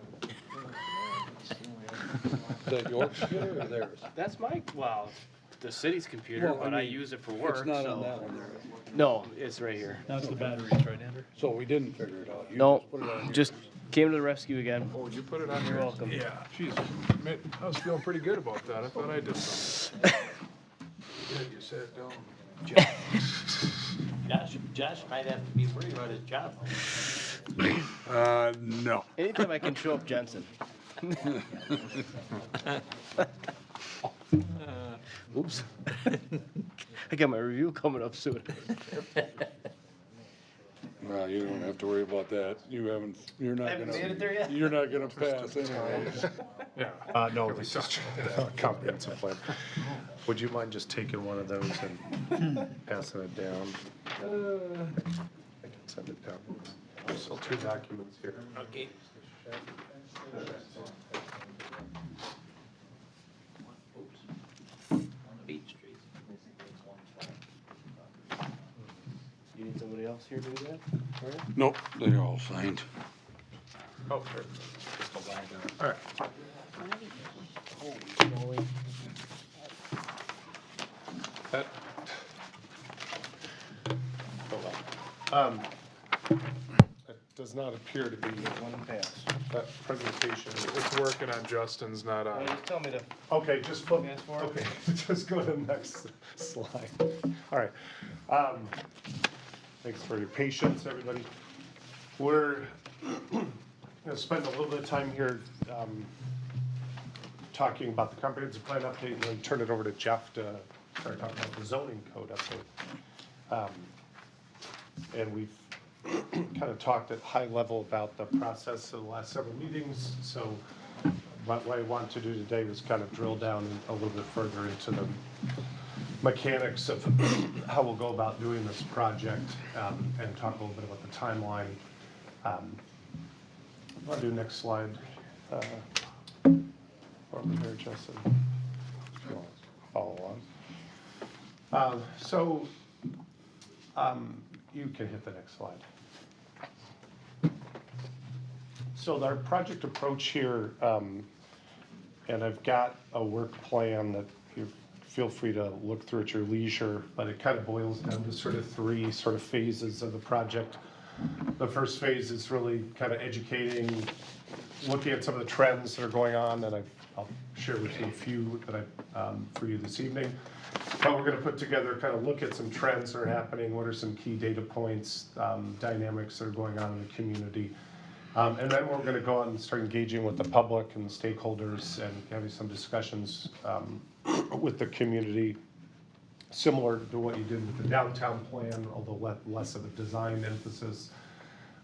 Is that your computer or theirs? That's my, well, the city's computer, Well, I but I mean, use it for work, It's not on so- that one there. No, it's right here. That's the batteries, right, Andrew? So we didn't figure it out. You No, just put it on yours. just came to the rescue again. Oh, did you put it on You're here? welcome. Yeah, jeez, I was feeling pretty good about that. I thought I did something. Yeah, you sat down. Josh might have to be worried about his job. No. Anytime I can show up Jensen. Oops. I got my review coming up soon. Well, you don't have to worry about that. You're not Haven't gonna. made it there yet? You're not gonna pass anyway. Yeah. No, this is a comprehensive plan. Would you mind just taking one of those and passing it down? I can send it down. There's still 2 documents here. Okay. On Beach Street. You need somebody else here to do that? All right. Nope, they're all signed. Oh, sure. All right. That. That does not appear to be One pass. that presentation. It's working on Justin's, not on. Just tell me to. Okay, just flip, Fast forward. okay, just go to the next slide. All right. Thanks for your patience, everybody. We're gonna spend a little bit of time here talking about the comprehensive plan update and then turn it over to Jeff to start talking about the zoning code update. And we've kind of talked at high level about the process of the last several meetings, so what I want to do today was kind of drill down a little bit further into the mechanics of how we'll go about doing this project, and talk a little bit about the timeline. I'll do next slide. Over here, Justin. If you want to follow along. You can hit the next slide. So our project approach here, and I've got a work plan that you're feel free to look through at your leisure, but it kind of boils down to sort of three sort of phases of the project. The first phase is really kind of educating, looking at some of the trends that are going on, and I'll share with you a few that for you this evening. But we're going to put together, kind of look at some trends that are happening, what are some key data points, dynamics that are going on in the community. And then we're going to go out and start engaging with the public and stakeholders and having some discussions with the community, similar to what you did with the downtown plan, although less of a design emphasis.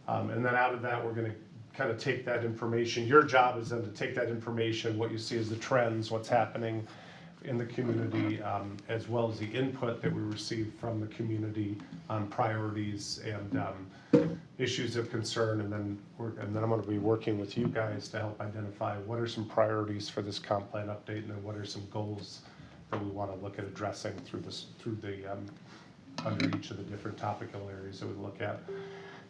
And then out of that, we're going to kind of take that information. Your job is then to take that information, what you see as the trends, what's happening in the community, as well as the input that we receive from the community on priorities and issues of concern, and then I'm going to be working with you guys to help identify what are some priorities for this comp plan update, and then what are some goals that we want to look at addressing through the under each of the different topical areas that we look at.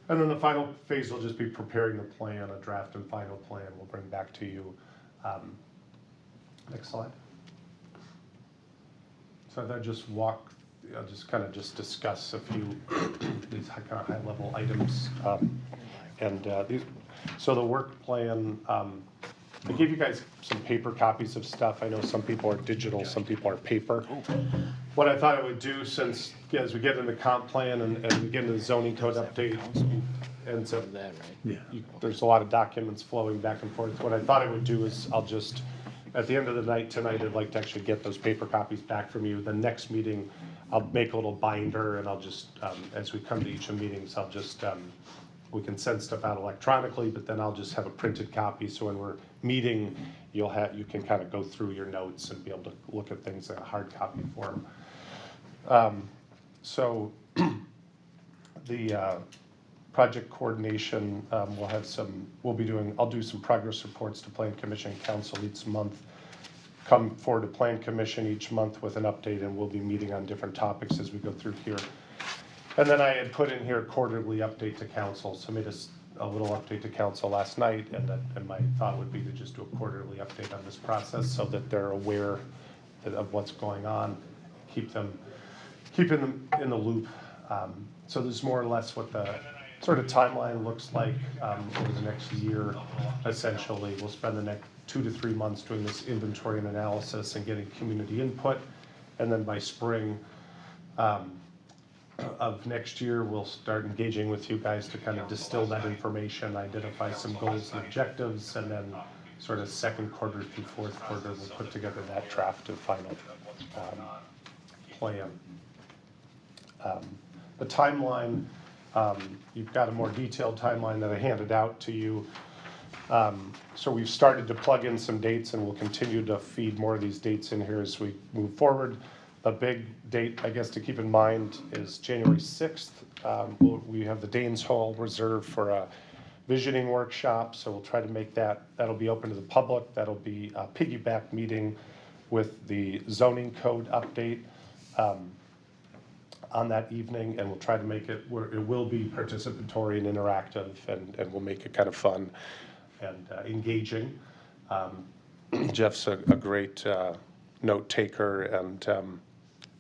And then the final phase will just be preparing the plan, a draft and final plan we'll bring back to you. Next slide. So I'll just kind of discuss a few these kind of high level items. So the work plan, I gave you guys some paper copies of stuff. I know some people are digital, some people are paper. What I thought I would do, since as we get into the comp plan and we get into the zoning code update, and so there's a lot of documents flowing back and forth. What I thought I would do is I'll just, at the end of the night tonight, I'd like to actually get those paper copies back from you. The next meeting, I'll make a little binder, and I'll just, as we come to each of the meetings, I'll just, we can send stuff out electronically, but then I'll just have a printed copy. So when we're meeting, you can kind of go through your notes and be able to look at things in a hard copy form. So the project coordination, I'll do some progress reports to Plan Commission and Council each month. Come forward to Plan Commission each month with an update, and we'll be meeting on different topics as we go through here. And then I had put in here quarterly update to Council, so I made a little update to Council last night, and my thought would be to just do a quarterly update on this process so that they're aware of what's going on, keeping them in the loop. So this is more or less what the sort of timeline looks like over the next year. Essentially, we'll spend the next 2 to 3 months doing this inventory and analysis and getting community input, and then by spring of next year, we'll start engaging with you guys to kind of distill that information, identify some goals and objectives, and then sort of second quarter through fourth quarter, we'll put together that draft and final plan. The timeline, you've got a more detailed timeline that I handed out to you. So we've started to plug in some dates, and we'll continue to feed more of these dates in here as we move forward. The big date, I guess, to keep in mind is January 6th. We have the Danes Hall reserved for a visioning workshop, so we'll try to make that'll be open to the public. That'll be a piggyback meeting with the zoning code update on that evening, and we'll try to make it where it will be participatory and interactive, and we'll make it kind of fun and engaging. Jeff's a great note taker and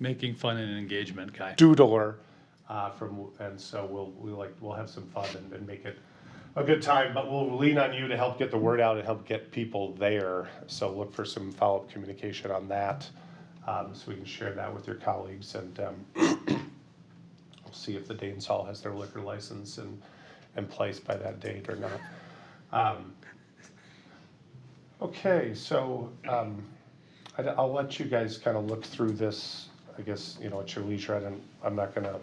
making fun and engagement guy. Doodler, and so we'll have some fun and make it a good time, but we'll lean on you to help get the word out and help get people there. So look for some follow-up communication on that, so we can share that with your colleagues, and we'll see if the Danes Hall has their liquor license in place by that date or not. Okay, so I'll let you guys kind of look through this, I guess, at your leisure. I'm not going to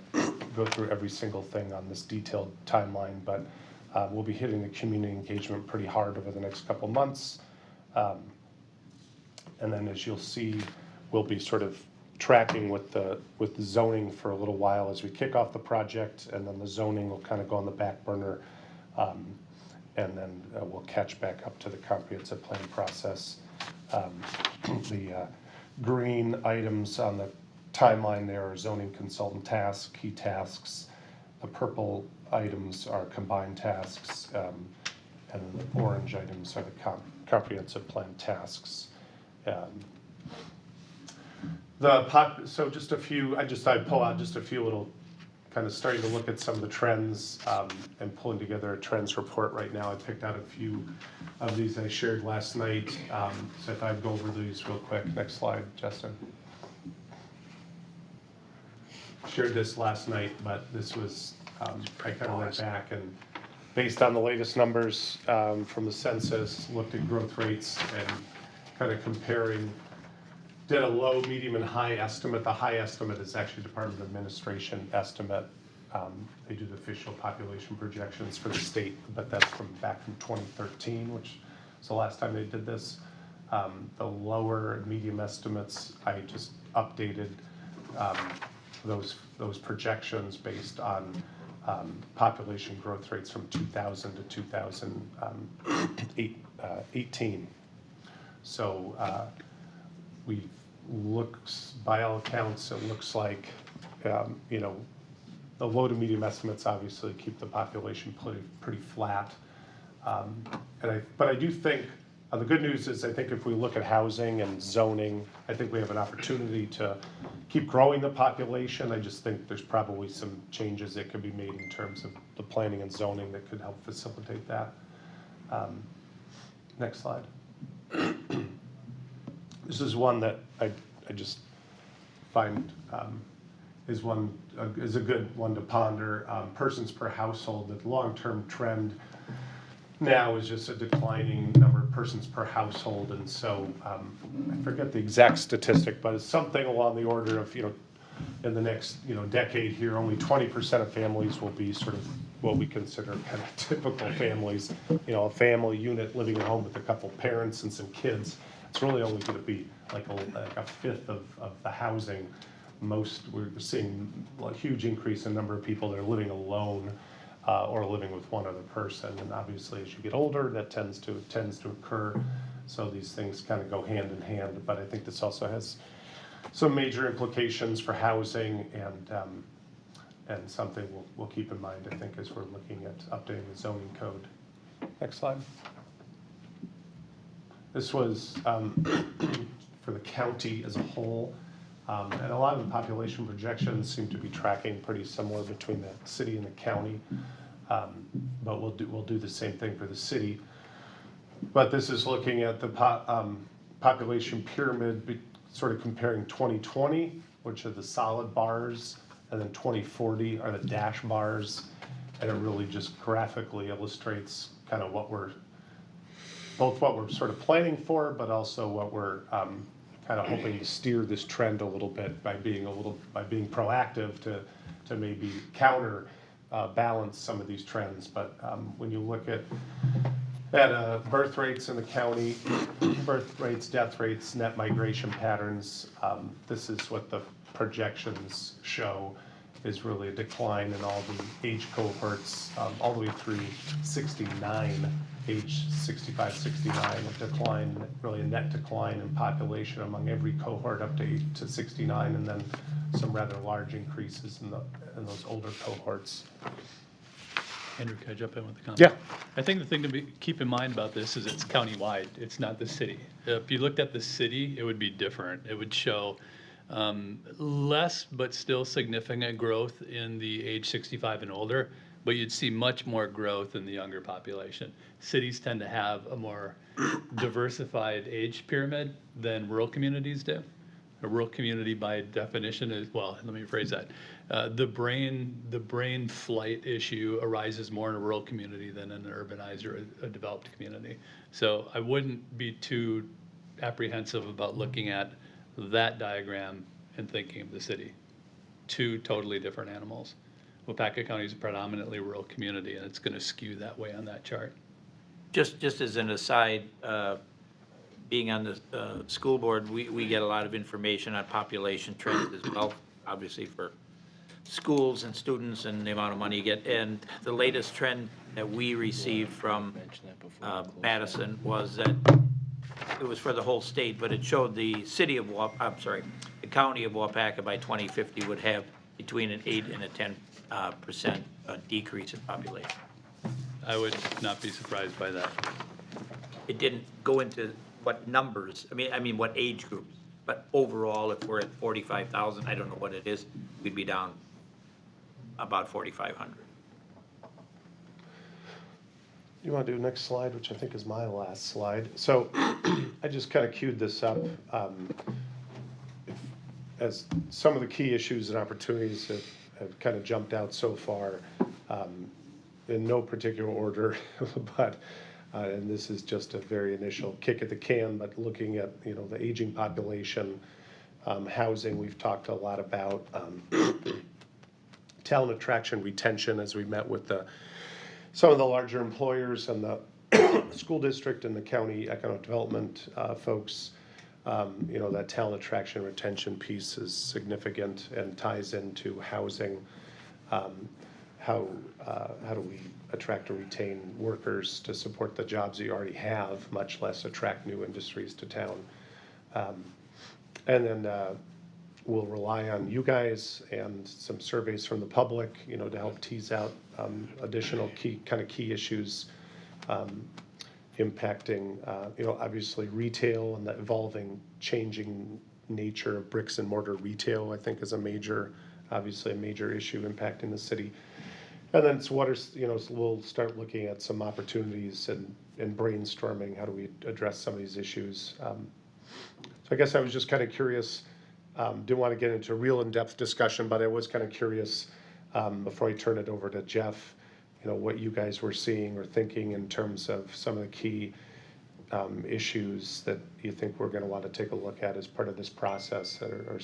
go through every single thing on this detailed timeline, but we'll be hitting the community engagement pretty hard over the next couple months. And then, as you'll see, we'll be sort of tracking with the zoning for a little while as we kick off the project, and then the zoning will kind of go on the back burner, and then we'll catch back up to the comprehensive plan process. The green items on the timeline there are zoning consultant tasks, key tasks. The purple items are combined tasks, and then the orange items are the comprehensive plan tasks. So just a few, I'd pull out just a few little, kind of starting to look at some of the trends and pulling together a trends report right now. I picked out a few of these I shared last night. So if I go over these real quick, next slide, Justin. Shared this last night, but this was, I kind of went back and based on the latest numbers from the census, looked at growth rates and kind of comparing, did a low, medium, and high estimate. The high estimate is actually Department of Administration estimate. They do the official population projections for the state, but that's back from 2013, which is the last time they did this. The lower and medium estimates, I just updated those projections based on population growth rates from 2000 to 2018. So we looks, by all accounts, it looks like, you know, the low to medium estimates obviously keep the population pretty flat. But I do think, the good news is I think if we look at housing and zoning, I think we have an opportunity to keep growing the population. I just think there's probably some changes that could be made in terms of the planning and zoning that could help facilitate that. Next slide. This is one that I just find is a good one to ponder. Persons per household, the long-term trend now is just a declining number of persons per household, and so I forget the exact statistic, but it's something along the order of, you know, in the next, you know, decade here, only 20% of families will be sort of what we consider kind of typical families, you know, a family unit living at home with a couple parents and some kids. It's really only going to be like a fifth of the housing. We're seeing a huge increase in number of people that are living alone or living with one other person. And obviously, as you get older, that tends to occur. So these things kind of go hand in hand. But I think this also has some major implications for housing and something we'll keep in mind, I think, as we're looking at updating the zoning code. Next slide. This was for the county as a whole. And a lot of the population projections seem to be tracking pretty similar between the city and the county. But we'll do the same thing for the city. But this is looking at the population pyramid, sort of comparing 2020, which are the solid bars, and then 2040 are the dash bars. And it really just graphically illustrates kind of both what we're sort of planning for, but also what we're kind of hoping to steer this trend a little bit by being proactive to maybe counter balance some of these trends. But when you look at birth rates in the county, birth rates, death rates, net migration patterns, this is what the projections show, is really a decline in all the age cohorts all the way through 69. Age 65, 69, a decline, really a net decline in population among every cohort up to 69, and then some rather large increases in those older cohorts. Andrew, can I jump in with a comment? Yeah. I think the thing to keep in mind about this is it's countywide. It's not the city. If you looked at the city, it would be different. It would show less but still significant growth in the age 65 and older, but you'd see much more growth in the younger population. Cities tend to have a more diversified age pyramid than rural communities do. A rural community, by definition, is, well, let me rephrase that. The brain flight issue arises more in a rural community than in an urbanized or a developed community. So I wouldn't be too apprehensive about looking at that diagram and thinking of the city. Two totally different animals. Waupaca County is a predominantly rural community, and it's going to skew that way on that chart. Just as an aside, being on the school board, we get a lot of information on population trends as well, obviously for schools and students and the amount of money you get. And the latest trend that we received from Madison was that it was for the whole state, but it showed the the county of Waupaca by 2050 would have between an 8 and a 10% decrease in population. I would not be surprised by that. It didn't go into what numbers, I mean what age groups. But overall, if we're at 45,000, I don't know what it is, we'd be down about 4,500. You want to do next slide, which I think is my last slide. So I just kind of queued this up as some of the key issues and opportunities that have kind of jumped out so far, in no particular order, but and this is just a very initial kick at the can, but looking at, you know, the aging population, housing, we've talked a lot about, talent attraction, retention, as we met with some of the larger employers and the school district and the county economic development folks. You know, that talent attraction retention piece is significant and ties into housing. How do we attract or retain workers to support the jobs that you already have, much less attract new industries to town? And then we'll rely on you guys and some surveys from the public, you know, to help tease out additional key issues impacting, you know, obviously retail and the evolving, changing nature of bricks and mortar retail, I think is obviously a major issue impacting the city. And then it's you know, we'll start looking at some opportunities and brainstorming, how do we address some of these issues. So I guess I was just kind of curious, didn't want to get into a real in-depth discussion, but I was kind of curious before I turn it over to Jeff, you know, what you guys were seeing or thinking in terms of some of the key issues that you think we're going to want to take a look at as part of this process, or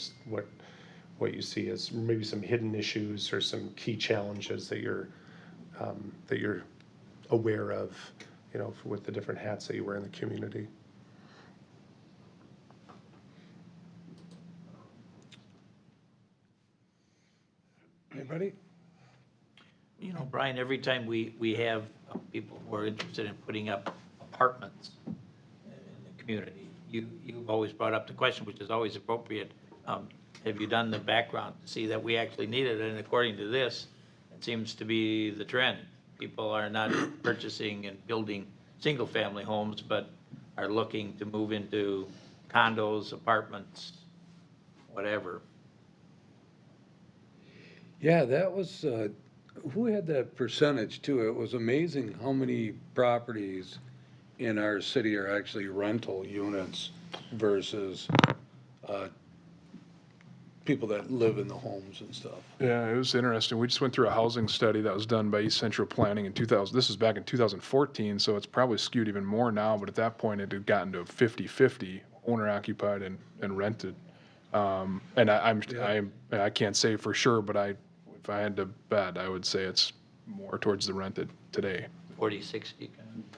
what you see as maybe some hidden issues or some key challenges that you're aware of, you know, with the different hats that you wear in the community. Anybody? You know, Brian, every time we have people who are interested in putting up apartments in the community, you've always brought up the question, which is always appropriate, have you done the background to see that we actually need it? And according to this, it seems to be the trend. People are not purchasing and building single-family homes, but are looking to move into condos, apartments, whatever. Yeah, that was, who had that percentage too? It was amazing how many properties in our city are actually rental units versus people that live in the homes and stuff. Yeah, it was interesting. We just went through a housing study that was done by East Central Planning in 2000. This was back in 2014, so it's probably skewed even more now, but at that point it had gotten to 50-50 owner occupied and rented. And I can't say for sure, but if I had to bet, I would say it's more towards the rented today. 40-60.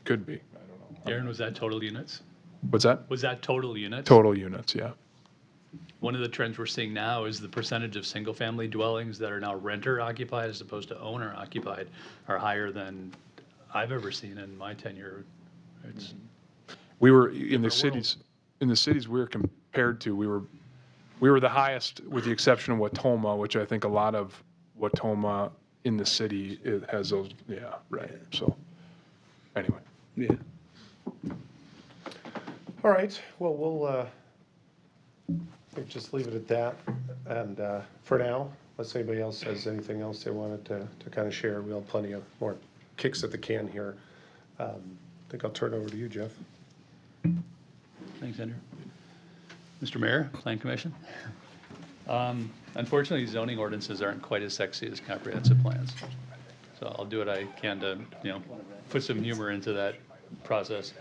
Could be. I don't know. Aaron, was that total units? What's that? Was that total units? Total units, yeah. One of the trends we're seeing now is the percentage of single-family dwellings that are now renter occupied as opposed to owner occupied are higher than I've ever seen in my tenure. We were in the cities. In the cities we were compared to, we were the highest, with the exception of Waupaca, which I think a lot of Waupaca in the city has those. Yeah, right. So, anyway. Yeah. All right, well, we'll just leave it at that. And for now, unless anybody else has anything else they wanted to kind of share, we'll have plenty of more kicks at the can here. I think I'll turn it over to you, Jeff. Thanks, Andrew. Mr. Mayor, Plan Commission. Unfortunately, zoning ordinances aren't quite as sexy as comprehensive plans. So I'll do what I can to, you know, put some humor into that process.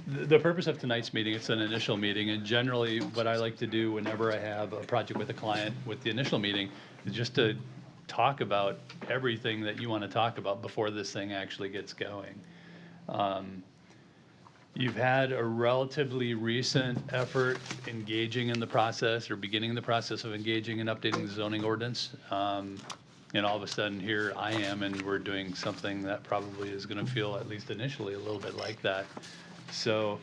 The purpose of tonight's meeting, it's an initial meeting, and generally what I like to do whenever I have a project with a client with the initial meeting is just to talk about everything that you want to talk about before this thing actually gets going. You've had a relatively recent effort engaging in the process or beginning the process of engaging and updating the zoning ordinance. And all of a sudden here I am, and we're doing something that probably is going to feel, at least initially, a little bit like that. So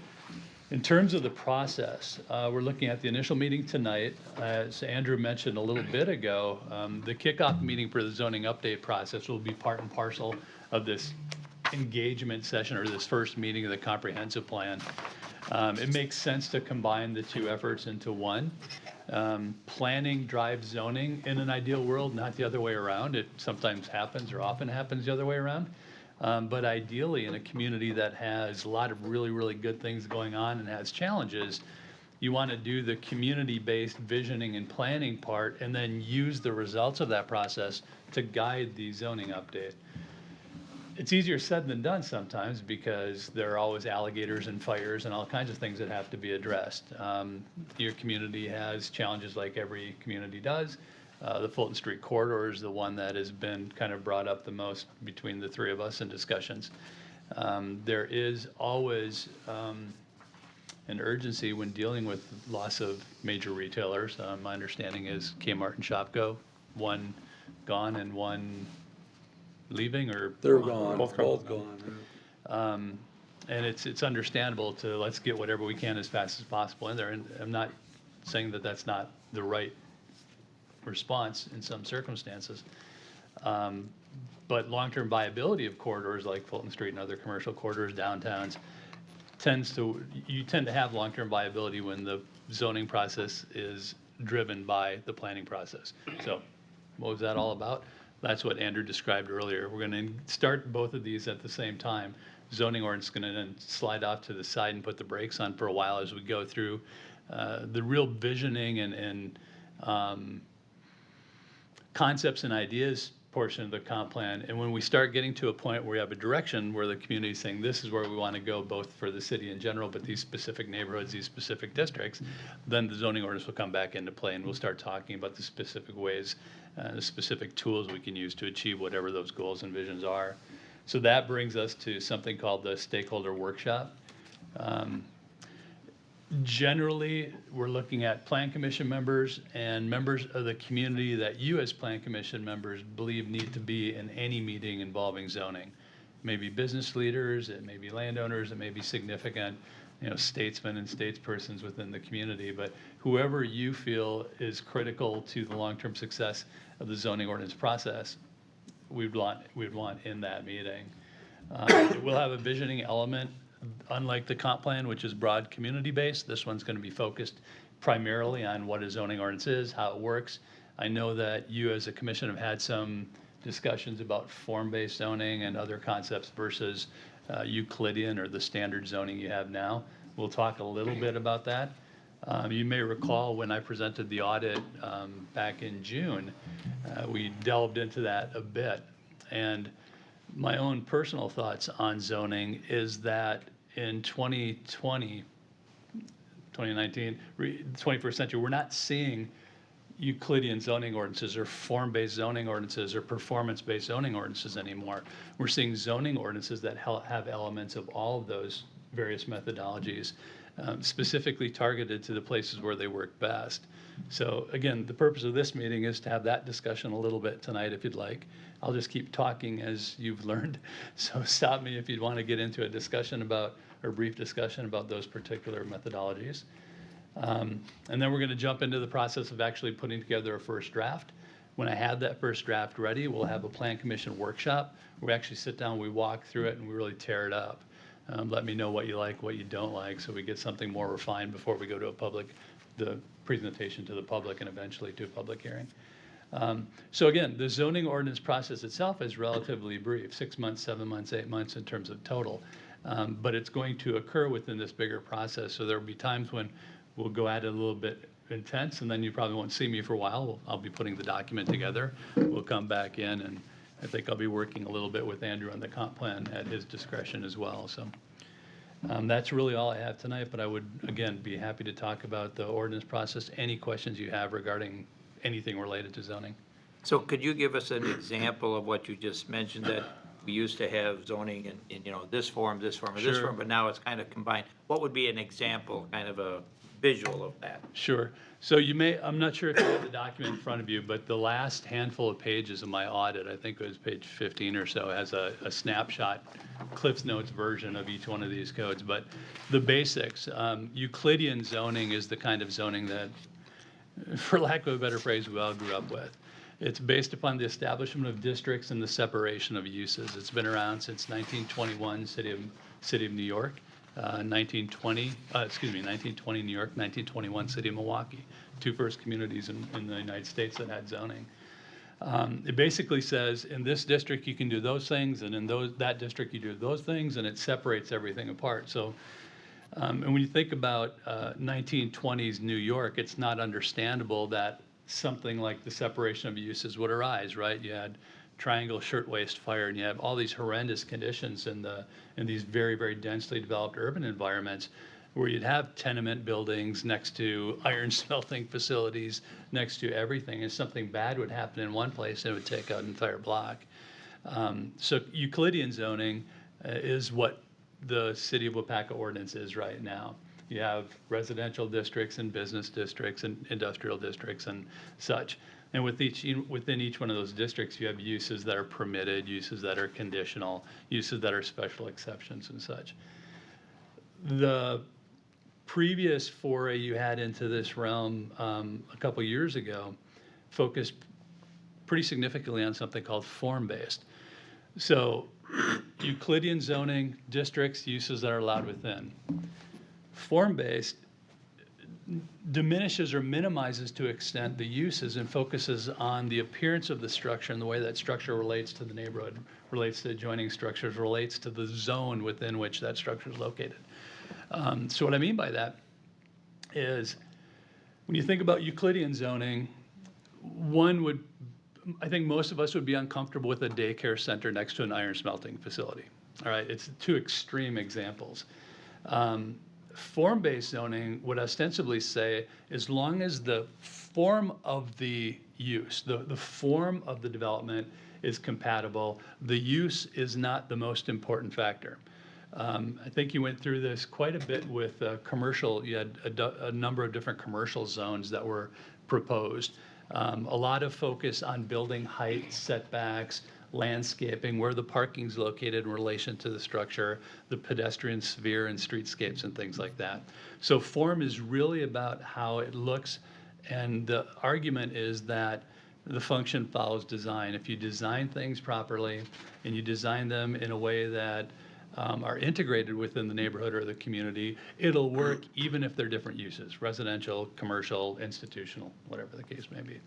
in terms of the process, we're looking at the initial meeting tonight. As Andrew mentioned a little bit ago, the kickoff meeting for the zoning update process will be part and parcel of this engagement session or this first meeting of the comprehensive plan. It makes sense to combine the two efforts into one. Planning drives zoning in an ideal world, not the other way around. It sometimes happens or often happens the other way around. But ideally, in a community that has a lot of really, really good things going on and has challenges, you want to do the community-based visioning and planning part and then use the results of that process to guide the zoning update. It's easier said than done sometimes because there are always alligators and fires and all kinds of things that have to be addressed. Your community has challenges like every community does. The Fulton Street corridor is the one that has been kind of brought up the most between the three of us in discussions. There is always an urgency when dealing with loss of major retailers. My understanding is Kmart and Shopko, one gone and one leaving, or They're gone, Both both gone. gone. and it's understandable to let's get whatever we can as fast as possible in there. And I'm not saying that that's not the right response in some circumstances. But long-term viability of corridors like Fulton Street and other commercial corridors, downtowns, you tend to have long-term viability when the zoning process is driven by the planning process. So what was that all about? That's what Andrew described earlier. We're going to start both of these at the same time. Zoning ordinance is going to then slide off to the side and put the brakes on for a while as we go through the real visioning and concepts and ideas portion of the comp plan. And when we start getting to a point where we have a direction where the community is saying this is where we want to go, both for the city in general, but these specific neighborhoods, these specific districts, then the zoning ordinance will come back into play and we'll start talking about the specific ways, the specific tools we can use to achieve whatever those goals and visions are. So that brings us to something called the stakeholder workshop. Generally, we're looking at Plan Commission members and members of the community that you as Plan Commission members believe need to be in any meeting involving zoning. Maybe business leaders, it may be landowners, it may be significant, statesmen and statespersons within the community, but whoever you feel is critical to the long-term success of the zoning ordinance process, we'd want in that meeting. It will have a visioning element. Unlike the comp plan, which is broad community-based, this one's going to be focused primarily on what a zoning ordinance is, how it works. I know that you as a commission have had some discussions about form-based zoning and other concepts versus Euclidean or the standard zoning you have now. We'll talk a little bit about that. You may recall when I presented the audit back in June, we delved into that a bit. And my own personal thoughts on zoning is that in 2019, 21st century, we're not seeing Euclidean zoning ordinances or form-based zoning ordinances or performance-based zoning ordinances anymore. We're seeing zoning ordinances that have elements of all of those various methodologies, specifically targeted to the places where they work best. So again, the purpose of this meeting is to have that discussion a little bit tonight if you'd like. I'll just keep talking as you've learned. So stop me if you'd want to get into a discussion about, or brief discussion about those particular methodologies. And then we're going to jump into the process of actually putting together a first draft. When I have that first draft ready, we'll have a Plan Commission workshop. We actually sit down, we walk through it, and we really tear it up. Let me know what you like, what you don't like, so we get something more refined before we go to the presentation to the public and eventually to a public hearing. So again, the zoning ordinance process itself is relatively brief, 6 months, 7 months, 8 months in terms of total. But it's going to occur within this bigger process. So there will be times when we'll go at it a little bit intense, and then you probably won't see me for a while. I'll be putting the document together. We'll come back in, and I think I'll be working a little bit with Andrew on the comp plan at his discretion as well. So that's really all I have tonight, but I would, again, be happy to talk about the ordinance process, any questions you have regarding anything related to zoning. So could you give us an example of what you just mentioned, that we used to have zoning in this form, this form, or this Sure. form, but now it's kind of combined? What would be an example, kind of a visual of that? Sure. So I'm not sure if you have the document in front of you, but the last handful of pages of my audit, I think it was page 15 or so, has a snapshot, Cliff's Notes version of each one of these codes. But the basics, Euclidean zoning is the kind of zoning that, for lack of a better phrase, we all grew up with. It's based upon the establishment of districts and the separation of uses. It's been around since 1921, City of New York, 1920 New York, 1921 City of Milwaukee, two first communities in the United States that had zoning. It basically says, in this district, you can do those things, and in that district, you do those things, and it separates everything apart. So, and when you think about 1920s New York, it's not understandable that something like the separation of uses would arise, right? You had Triangle Shirtwaist Fire, and you have all these horrendous conditions in these very, very densely developed urban environments, where you'd have tenement buildings next to iron smelting facilities, next to everything, and something bad would happen in one place and it would take out an entire block. So Euclidean zoning is what the City of Waupaca ordinance is right now. You have residential districts and business districts and industrial districts and such. And within each one of those districts, you have uses that are permitted, uses that are conditional, uses that are special exceptions and such. The previous foray you had into this realm a couple years ago focused pretty significantly on something called form-based. So Euclidean zoning, districts, uses that are allowed within. Form-based diminishes or minimizes to extent the uses and focuses on the appearance of the structure and the way that structure relates to the neighborhood, relates to adjoining structures, relates to the zone within which that structure is located. So what I mean by that is, when you think about Euclidean zoning, I think most of us would be uncomfortable with a daycare center next to an iron smelting facility. All right, it's two extreme examples. Form-based zoning would ostensibly say, as long as the form of the use, the form of the development is compatible, the use is not the most important factor. I think you went through this quite a bit with commercial. You had a number of different commercial zones that were proposed. A lot of focus on building height, setbacks, landscaping, where the parking's located in relation to the structure, the pedestrian sphere and streetscapes and things like that. So form is really about how it looks, and the argument is that the function follows design. If you design things properly and you design them in a way that are integrated within the neighborhood or the community, it'll work even if they're different uses, residential, commercial, institutional, whatever the case may be.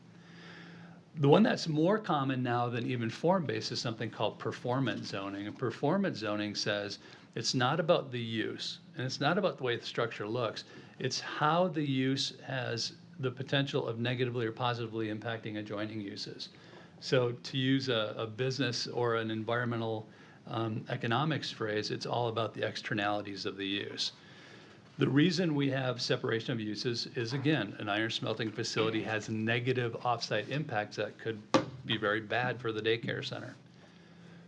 The one that's more common now than even form-based is something called performance zoning. And performance zoning says it's not about the use, and it's not about the way the structure looks, it's how the use has the potential of negatively or positively impacting adjoining uses. So to use a business or an environmental economics phrase, it's all about the externalities of the use. The reason we have separation of uses is, again, an iron smelting facility has negative offsite impacts that could be very bad for the daycare center.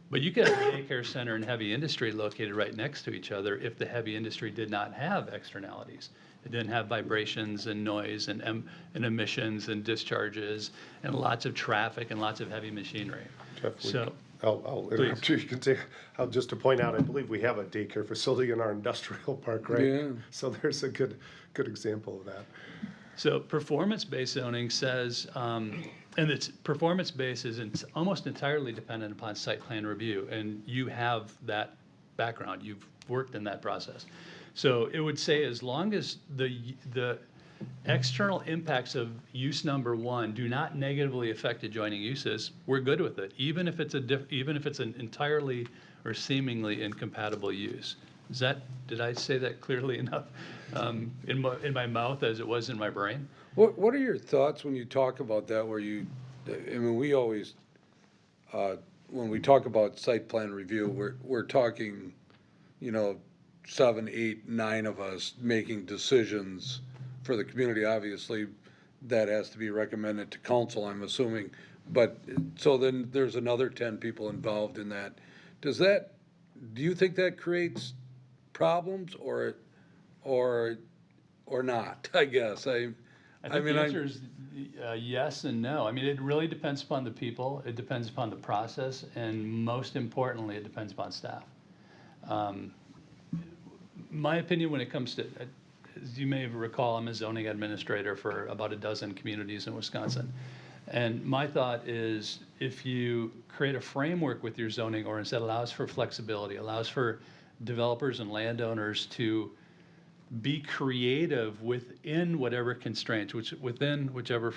But you could have a daycare center and heavy industry located right next to each other if the heavy industry did not have externalities. It didn't have vibrations and noise and emissions and discharges and lots of traffic and lots of heavy machinery. Jeff, I'll interrupt you. You can say, just to point out, I believe we have a daycare facility in our industrial park, right? Yeah. So there's a good example of that. So performance-based zoning says, and it's performance-based is almost entirely dependent upon site plan review, and you have that background. You've worked in that process. So it would say, as long as the external impacts of use number one do not negatively affect adjoining uses, we're good with it, even if it's an entirely or seemingly incompatible use. Did I say that clearly enough in my mouth as it was in my brain? What are your thoughts when you talk about that, we always, when we talk about site plan review, we're talking, 7, 8, 9 of us making decisions for the community. Obviously, that has to be recommended to council, I'm assuming. But, so then there's another 10 people involved in that. Do you think that creates problems or not, I guess? I think the answer is yes and no. I mean, it really depends upon the people, it depends upon the process, and most importantly, it depends upon staff. My opinion when it comes to, as you may recall, I'm a zoning administrator for about a dozen communities in Wisconsin. And my thought is if you create a framework with your zoning ordinance that allows for flexibility, allows for developers and landowners to be creative within whatever constraints, within whatever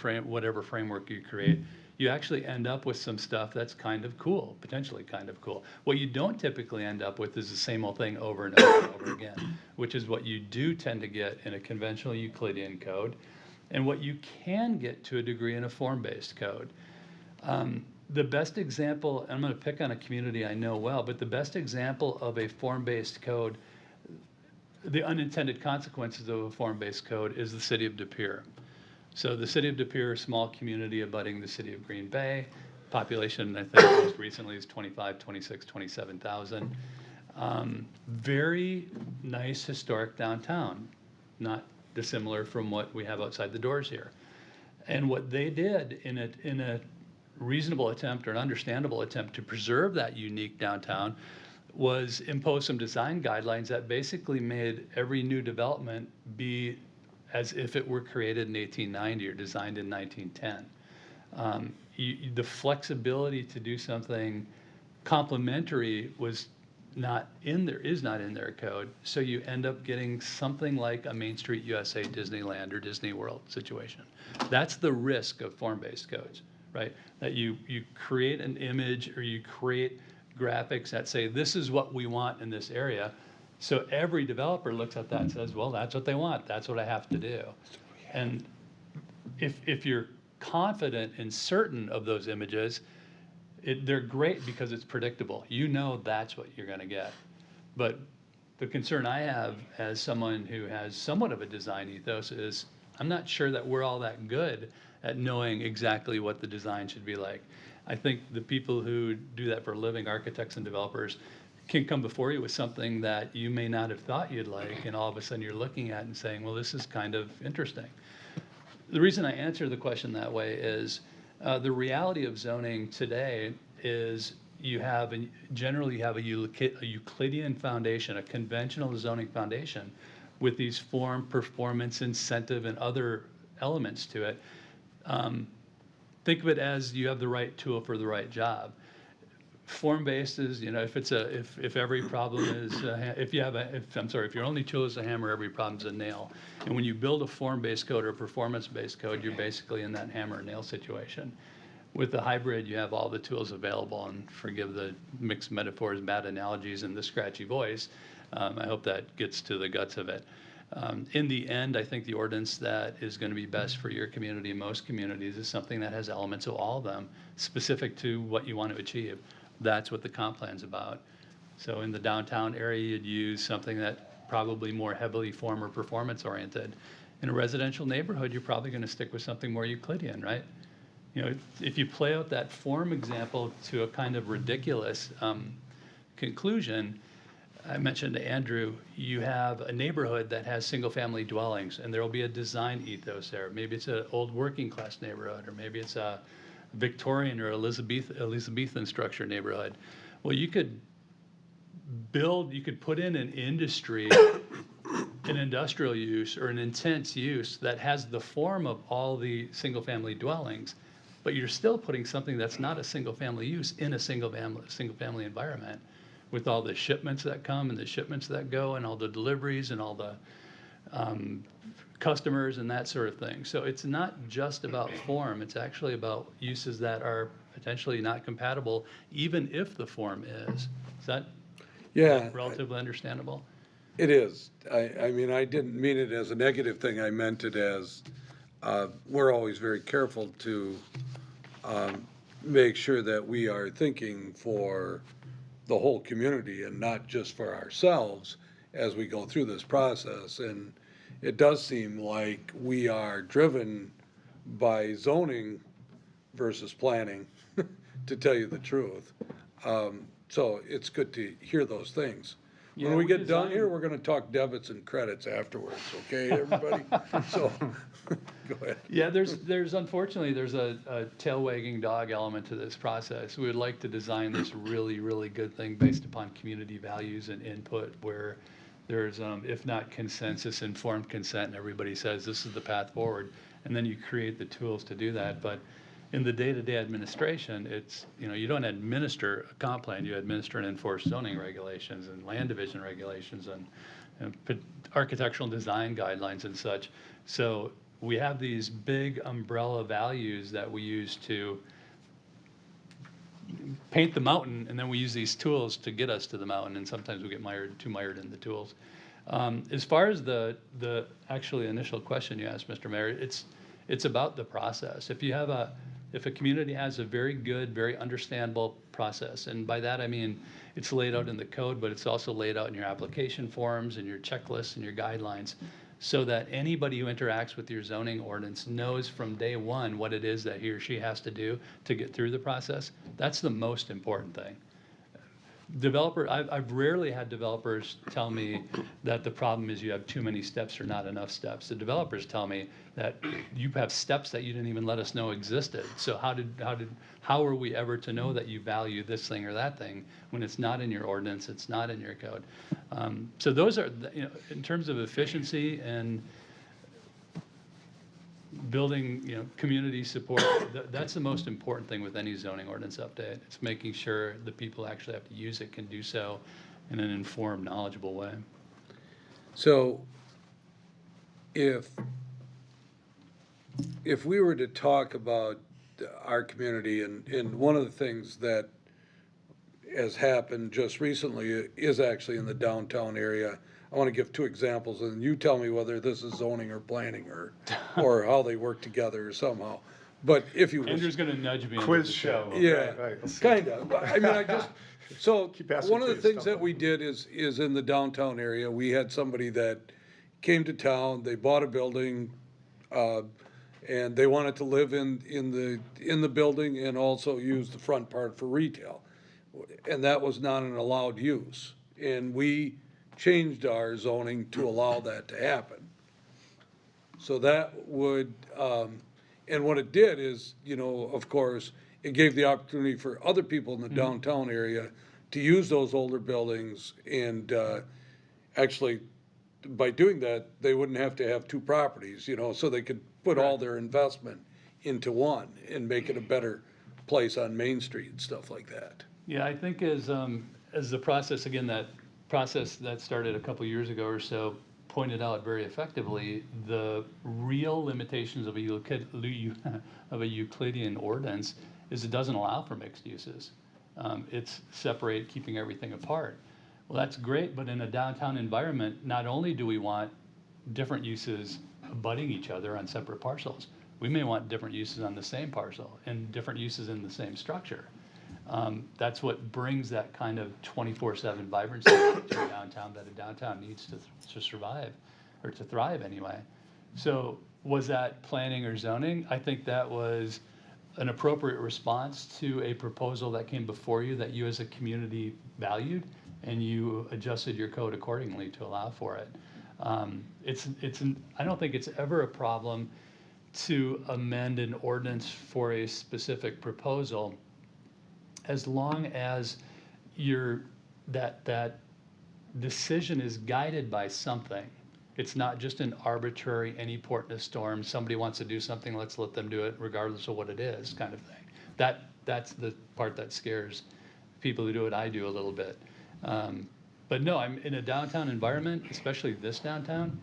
framework you create, you actually end up with some stuff that's kind of cool, potentially kind of cool. What you don't typically end up with is the same old thing over and over and over again, which is what you do tend to get in a conventional Euclidean code, and what you can get to a degree in a form-based code. The best example, and I'm going to pick on a community I know well, but the best example of a form-based code, the unintended consequences of a form-based code, is the city of De Pere. So the city of De Pere, small community abutting the city of Green Bay, population I think most recently is 25, 26, 27,000. Very nice historic downtown, not dissimilar from what we have outside the doors here. And what they did in a reasonable attempt or an understandable attempt to preserve that unique downtown was impose some design guidelines that basically made every new development be as if it were created in 1890 or designed in 1910. The flexibility to do something complementary was not in there, is not in their code. So you end up getting something like a Main Street USA Disneyland or Disney World situation. That's the risk of form-based codes, right? That you create an image or you create graphics that say, this is what we want in this area. So every developer looks at that and says, well, that's what they want. That's what I have to do. And if you're confident in certain of those images, they're great because it's predictable. You know that's what you're going to get. But the concern I have as someone who has somewhat of a design ethos is I'm not sure that we're all that good at knowing exactly what the design should be like. I think the people who do that for a living, architects and developers, can come before you with something that you may not have thought you'd like, and all of a sudden you're looking at it and saying, well, this is kind of interesting. The reason I answer the question that way is the reality of zoning today is generally you have a Euclidean foundation, a conventional zoning foundation with these form, performance, incentive, and other elements to it. Think of it as you have the right tool for the right job. Form-based is, if every problem is, if your only tool is a hammer, every problem's a nail. And when you build a form-based code or a performance-based code, you're basically in that hammer and nail situation. With the hybrid, you have all the tools available, and forgive the mixed metaphors, bad analogies, and the scratchy voice. I hope that gets to the guts of it. In the end, I think the ordinance that is going to be best for your community and most communities is something that has elements of all of them, specific to what you want to achieve. That's what the comp plan's about. So in the downtown area, you'd use something that probably more heavily form or performance oriented. In a residential neighborhood, you're probably going to stick with something more Euclidean, right? If you play out that form example to a kind of ridiculous conclusion, I mentioned to Andrew, you have a neighborhood that has single-family dwellings, and there will be a design ethos there. Maybe it's an old working-class neighborhood, or maybe it's a Victorian or Elizabethan structure neighborhood. Well, you could put in an industry, an industrial use, or an intense use that has the form of all the single-family dwellings, but you're still putting something that's not a single-family use in a single-family environment, with all the shipments that come and the shipments that go and all the deliveries and all the customers and that sort of thing. So it's not just about form, it's actually about uses that are potentially not compatible, even if the form is. Is that relatively understandable? It is. I mean, I didn't mean it as a negative thing. I meant it as we're always very careful to make sure that we are thinking for the whole community and not just for ourselves as we go through this process. And it does seem like we are driven by zoning versus planning, to tell you the truth. So it's good to hear those things. When we get done here, we're going to talk debits and credits afterwards, okay, everybody? So, go ahead. Yeah, unfortunately, there's a tail wagging dog element to this process. We would like to design this really, really good thing based upon community values and input where there's, if not consensus, informed consent, and everybody says this is the path forward, and then you create the tools to do that. But in the day-to-day administration, it's, you don't administer a comp plan, you administer and enforce zoning regulations and land division regulations and architectural and design guidelines and such. So we have these big umbrella values that we use to paint the mountain, and then we use these tools to get us to the mountain, and sometimes we get too mired in the tools. As far as the actually initial question you asked, Mr. Mayor, it's about the process. If a community has a very good, very understandable process, and by that I mean it's laid out in the code, but it's also laid out in your application forms and your checklists and your guidelines, so that anybody who interacts with your zoning ordinance knows from day one what it is that he or she has to do to get through the process. That's the most important thing. I've rarely had developers tell me that the problem is you have too many steps or not enough steps. The developers tell me that you have steps that you didn't even let us know existed. So how are we ever to know that you value this thing or that thing when it's not in your ordinance, it's not in your code? So those are, in terms of efficiency and building, community support, that's the most important thing with any zoning ordinance update. It's making sure the people who actually have to use it can do so in an informed, knowledgeable way. So if we were to talk about our community, and one of the things that has happened just recently is actually in the downtown area. I want to give two examples, and you tell me whether this is zoning or planning or how they work together somehow. But if you Andrew's going to nudge me. Quiz into the show. table. yeah, Right. kind of. I mean, so Keep asking one of the Jay's things stuff. that we did is in the downtown area, we had somebody that came to town, they bought a building, and they wanted to live in the building and also use the front part for retail. And that was not an allowed use. And we changed our zoning to allow that to happen. So that would, and what it did is, of course, it gave the opportunity for other people in the downtown area to use those older buildings, and actually, by doing that, they wouldn't have to have two properties, so they could put all their investment into one and make it a better place on Main Street and stuff like that. Yeah, I think as the process, again, that process that started a couple years ago or so pointed out very effectively, the real limitations of a Euclidean ordinance is it doesn't allow for mixed uses. It's separate, keeping everything apart. Well, that's great, but in a downtown environment, not only do we want different uses abutting each other on separate parcels, we may want different uses on the same parcel and different uses in the same structure. That's what brings that kind of 24/7 vibrancy to a downtown that a downtown needs to survive, or to thrive anyway. So was that planning or zoning? I think that was an appropriate response to a proposal that came before you that you as a community valued, and you adjusted your code accordingly to allow for it. I don't think it's ever a problem to amend an ordinance for a specific proposal, as long as that decision is guided by something. It's not just an arbitrary, any port in a storm, somebody wants to do something, let's let them do it regardless of what it is, kind of thing. That's the part that scares people who do what I do a little bit. But no, I'm in a downtown environment, especially this downtown,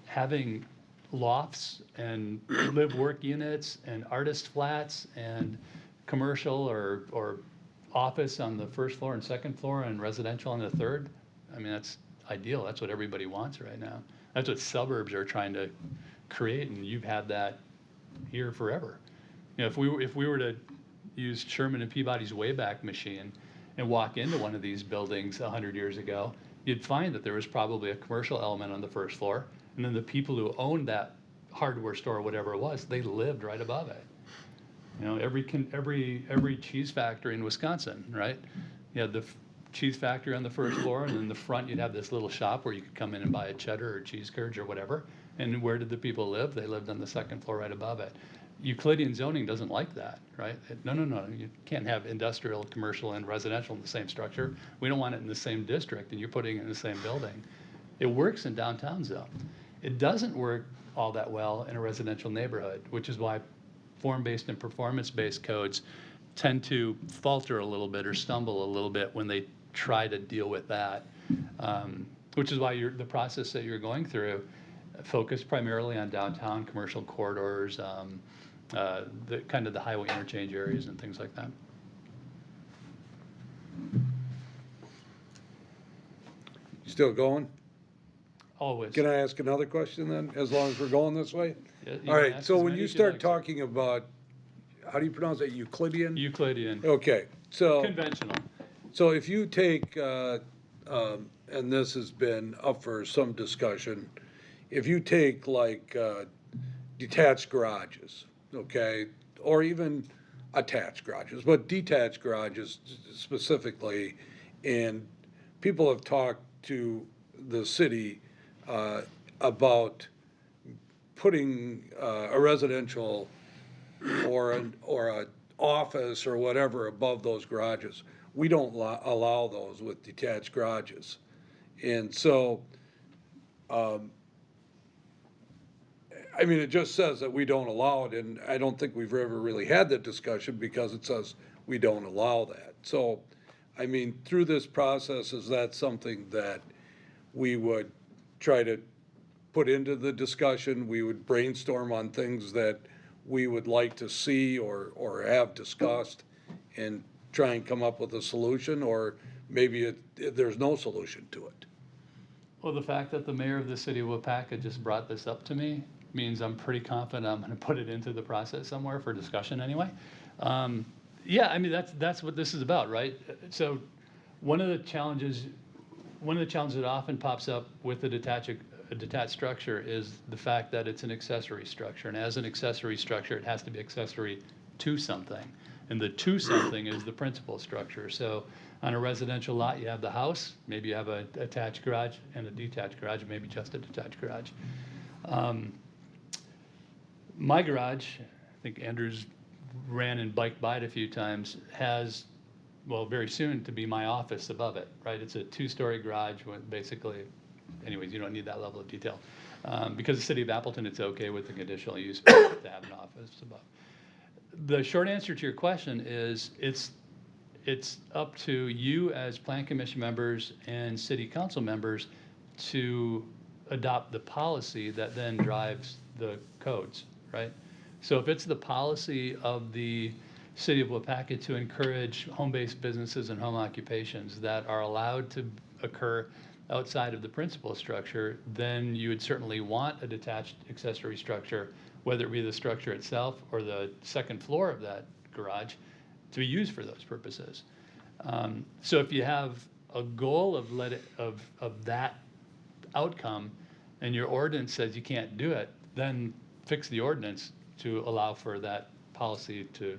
having lofts and live-work units and artist flats and commercial or office on the first floor and second floor and residential on the third. I mean, that's ideal. That's what everybody wants right now. That's what suburbs are trying to create, and you've had that here forever. If we were to use Sherman and Peabody's Wayback Machine and walk into one of these buildings 100 years ago, you'd find that there was probably a commercial element on the first floor, and then the people who owned that hardware store or whatever it was, they lived right above it. Every cheese factory in Wisconsin, right? You had the cheese factory on the first floor, and in the front you'd have this little shop where you could come in and buy a cheddar or cheese curds or whatever. And where did the people live? They lived on the second floor right above it. Euclidean zoning doesn't like that, right? No, you can't have industrial, commercial, and residential in the same structure. We don't want it in the same district, and you're putting it in the same building. It works in downtowns, though. It doesn't work all that well in a residential neighborhood, which is why form-based and performance-based codes tend to falter a little bit or stumble a little bit when they try to deal with that, which is why the process that you're going through focused primarily on downtown commercial corridors, the kind of the highway interchange areas and things like that. Still going? Always. Can I ask another question then, as long as we're going this way? Yeah, you All can right, ask so as when many you as you start like, sir. talking about, how do you pronounce it, Euclidean? Euclidean, Okay, so. conventional. So if you take, and this has been up for some discussion, if you take like detached garages, okay, or even attached garages, but detached garages specifically, and people have talked to the city about putting a residential or a office or whatever above those garages. We don't allow those with detached garages. And so, I mean, it just says that we don't allow it, and I don't think we've ever really had that discussion because it says we don't allow that. So, I mean, through this process, is that something that we would try to put into the discussion? We would brainstorm on things that we would like to see or have discussed and try and come up with a solution, or maybe there's no solution to it. Well, the fact that the mayor of the city of Waupaca just brought this up to me means I'm pretty confident I'm going to put it into the process somewhere for discussion anyway. Yeah, I mean, that's what this is about, right? So one of the challenges that often pops up with a detached structure is the fact that it's an accessory structure. And as an accessory structure, it has to be accessory to something. And the to something is the principal structure. So on a residential lot, you have the house, maybe you have a attached garage and a detached garage, maybe just a detached garage. My garage, I think Andrew's ran and biked by it a few times, has, well, very soon to be my office above it, right? It's a 2-story garage with basically, anyways, you don't need that level of detail. Because the city of Appleton, it's okay with the conditional use to have an office above. The short answer to your question is it's up to you as plan commission members and city council members to adopt the policy that then drives the codes, right? So if it's the policy of the city of Waupaca to encourage home-based businesses and home occupations that are allowed to occur outside of the principal structure, then you would certainly want a detached accessory structure, whether it be the structure itself or the second floor of that garage, to be used for those purposes. So if you have a goal of that outcome and your ordinance says you can't do it, then fix the ordinance to allow for that policy to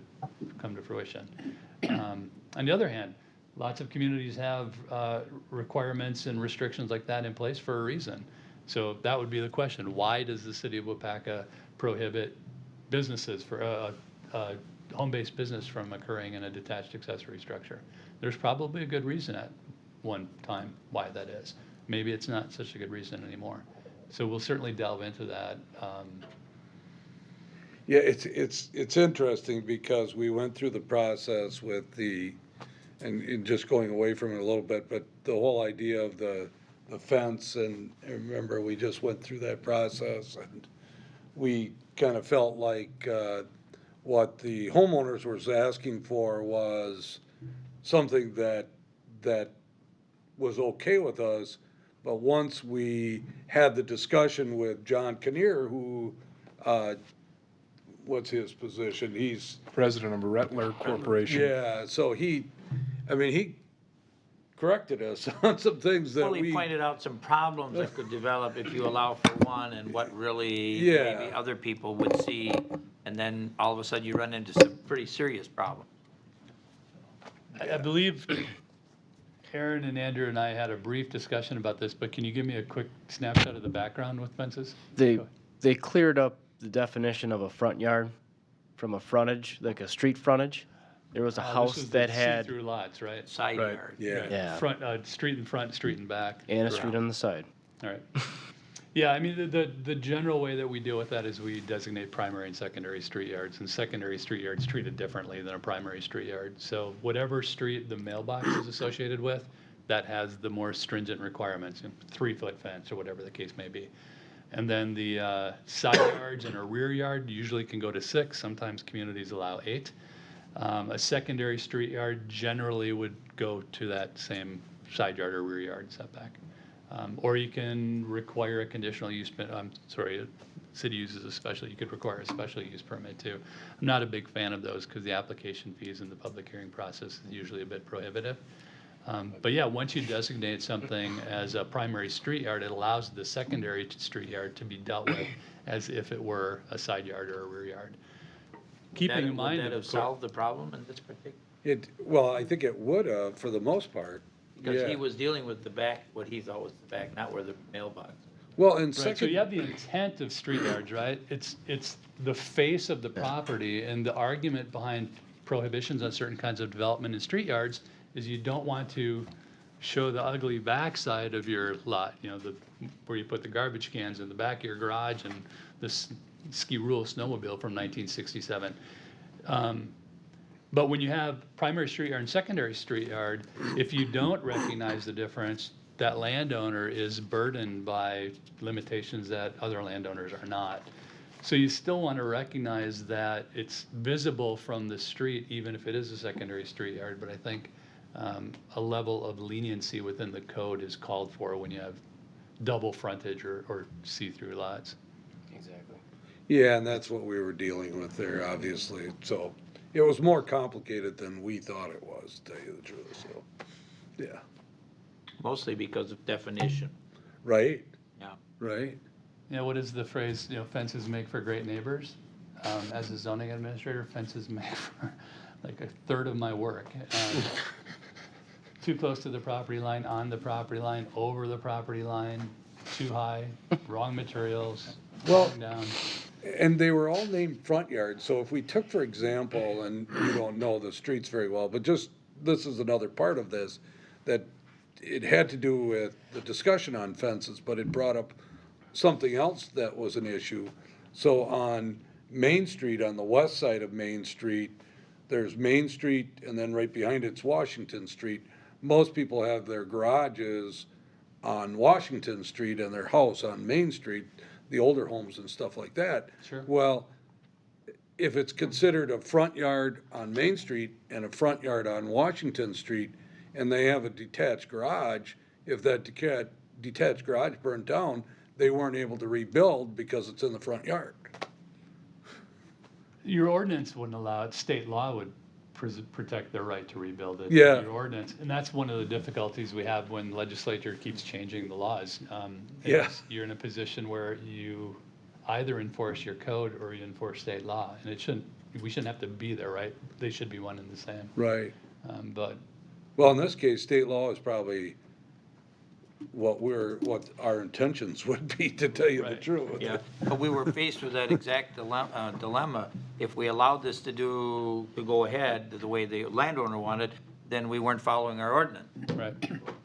come to fruition. On the other hand, lots of communities have requirements and restrictions like that in place for a reason. So that would be the question. Why does the city of Waupaca prohibit businesses for a home-based business from occurring in a detached accessory structure? There's probably a good reason at one time why that is. Maybe it's not such a good reason anymore. So we'll certainly delve into that. Yeah, it's interesting because we went through the process with and just going away from it a little bit, but the whole idea of the fence, and remember, we just went through that process, and we kind of felt like what the homeowners was asking for was something that was okay with us, but once we had the discussion with John Kinnear, who, what's his position? He's President of Rettler Corporation. Yeah, so he corrected us on some things that Fully pointed out some problems that could develop if you allow for one and what really maybe other people would see. And then all of a sudden you run into some pretty serious problems. I believe Aaron and Andrew and I had a brief discussion about this, but can you give me a quick snapshot of the background with fences? They cleared up the definition of a front yard from a frontage, like a street frontage. There was a house that had see-through lots, right? Side yard. Yeah. Yeah. Front, street in front, street in back. And a street on the side. All right. Yeah, I mean, the general way that we deal with that is we designate primary and secondary street yards, and secondary street yards treated differently than a primary street yard. So whatever street the mailbox is associated with, that has the more stringent requirements, 3-foot fence or whatever the case may be. And then the side yards and a rear yard usually can go to 6, sometimes communities allow 8. A secondary street yard generally would go to that same side yard or rear yard setback. Or you can require a conditional use, city uses a special, you could require a special use permit too. I'm not a big fan of those because the application fees in the public hearing process is usually a bit prohibitive. But yeah, once you designate something as a primary street yard, it allows the secondary street yard to be dealt with as if it were a side yard or a rear yard. Keeping in mind, Would that have of course, solved the problem in this particular? Well, I think it would have, for the most part. Because Yeah. he was dealing with the back, what he thought was the back, not where the mailbox. Well, and right, so second, you have the intent of street yards, right? It's the face of the property, and the argument behind prohibitions on certain kinds of development in street yards is you don't want to show the ugly backside of your lot, where you put the garbage cans in the back of your garage and this ski rule snowmobile from 1967. But when you have primary street yard and secondary street yard, if you don't recognize the difference, that landowner is burdened by limitations that other landowners are not. So you still want to recognize that it's visible from the street, even if it is a secondary street yard. But I think a level of leniency within the code is called for when you have double frontage or see-through lots. Exactly. yeah, and that's what we were dealing with there, obviously. So it was more complicated than we thought it was, to tell you the truth, so, yeah. Mostly because of definition. Right, Yeah. right. What is the phrase, fences make for great neighbors? As a zoning administrator, fences make for like a third of my work. Too close to the property line, on the property line, over the property line, too high, wrong materials, Well- falling down. And they were all named front yards, so if we took, for example, and you don't know the streets very well, but just, this is another part of this, that it had to do with the discussion on fences, but it brought up something else that was an issue. So on Main Street, on the west side of Main Street, there's Main Street, and then right behind it's Washington Street. Most people have their garages on Washington Street and their house on Main Street, the older homes and stuff like that. Sure. Well, if it's considered a front yard on Main Street and a front yard on Washington Street, and they have a detached garage, if that detached garage burned down, they weren't able to rebuild because it's in the front yard. Your ordinance wouldn't allow it, state law would protect their right to rebuild it. Yeah. Your ordinance, and that's one of the difficulties we have when legislature keeps changing the laws. Yeah. Is you're in a position where you either enforce your code or you enforce state law, and we shouldn't have to be there, right? They should be one and the same. Right. But Well, in this case, state law is probably what our intentions would be, to tell you the Right. truth. Yeah, but we were faced with that exact dilemma. If we allowed this to go ahead the way the landowner wanted, then we weren't following our ordinance. right.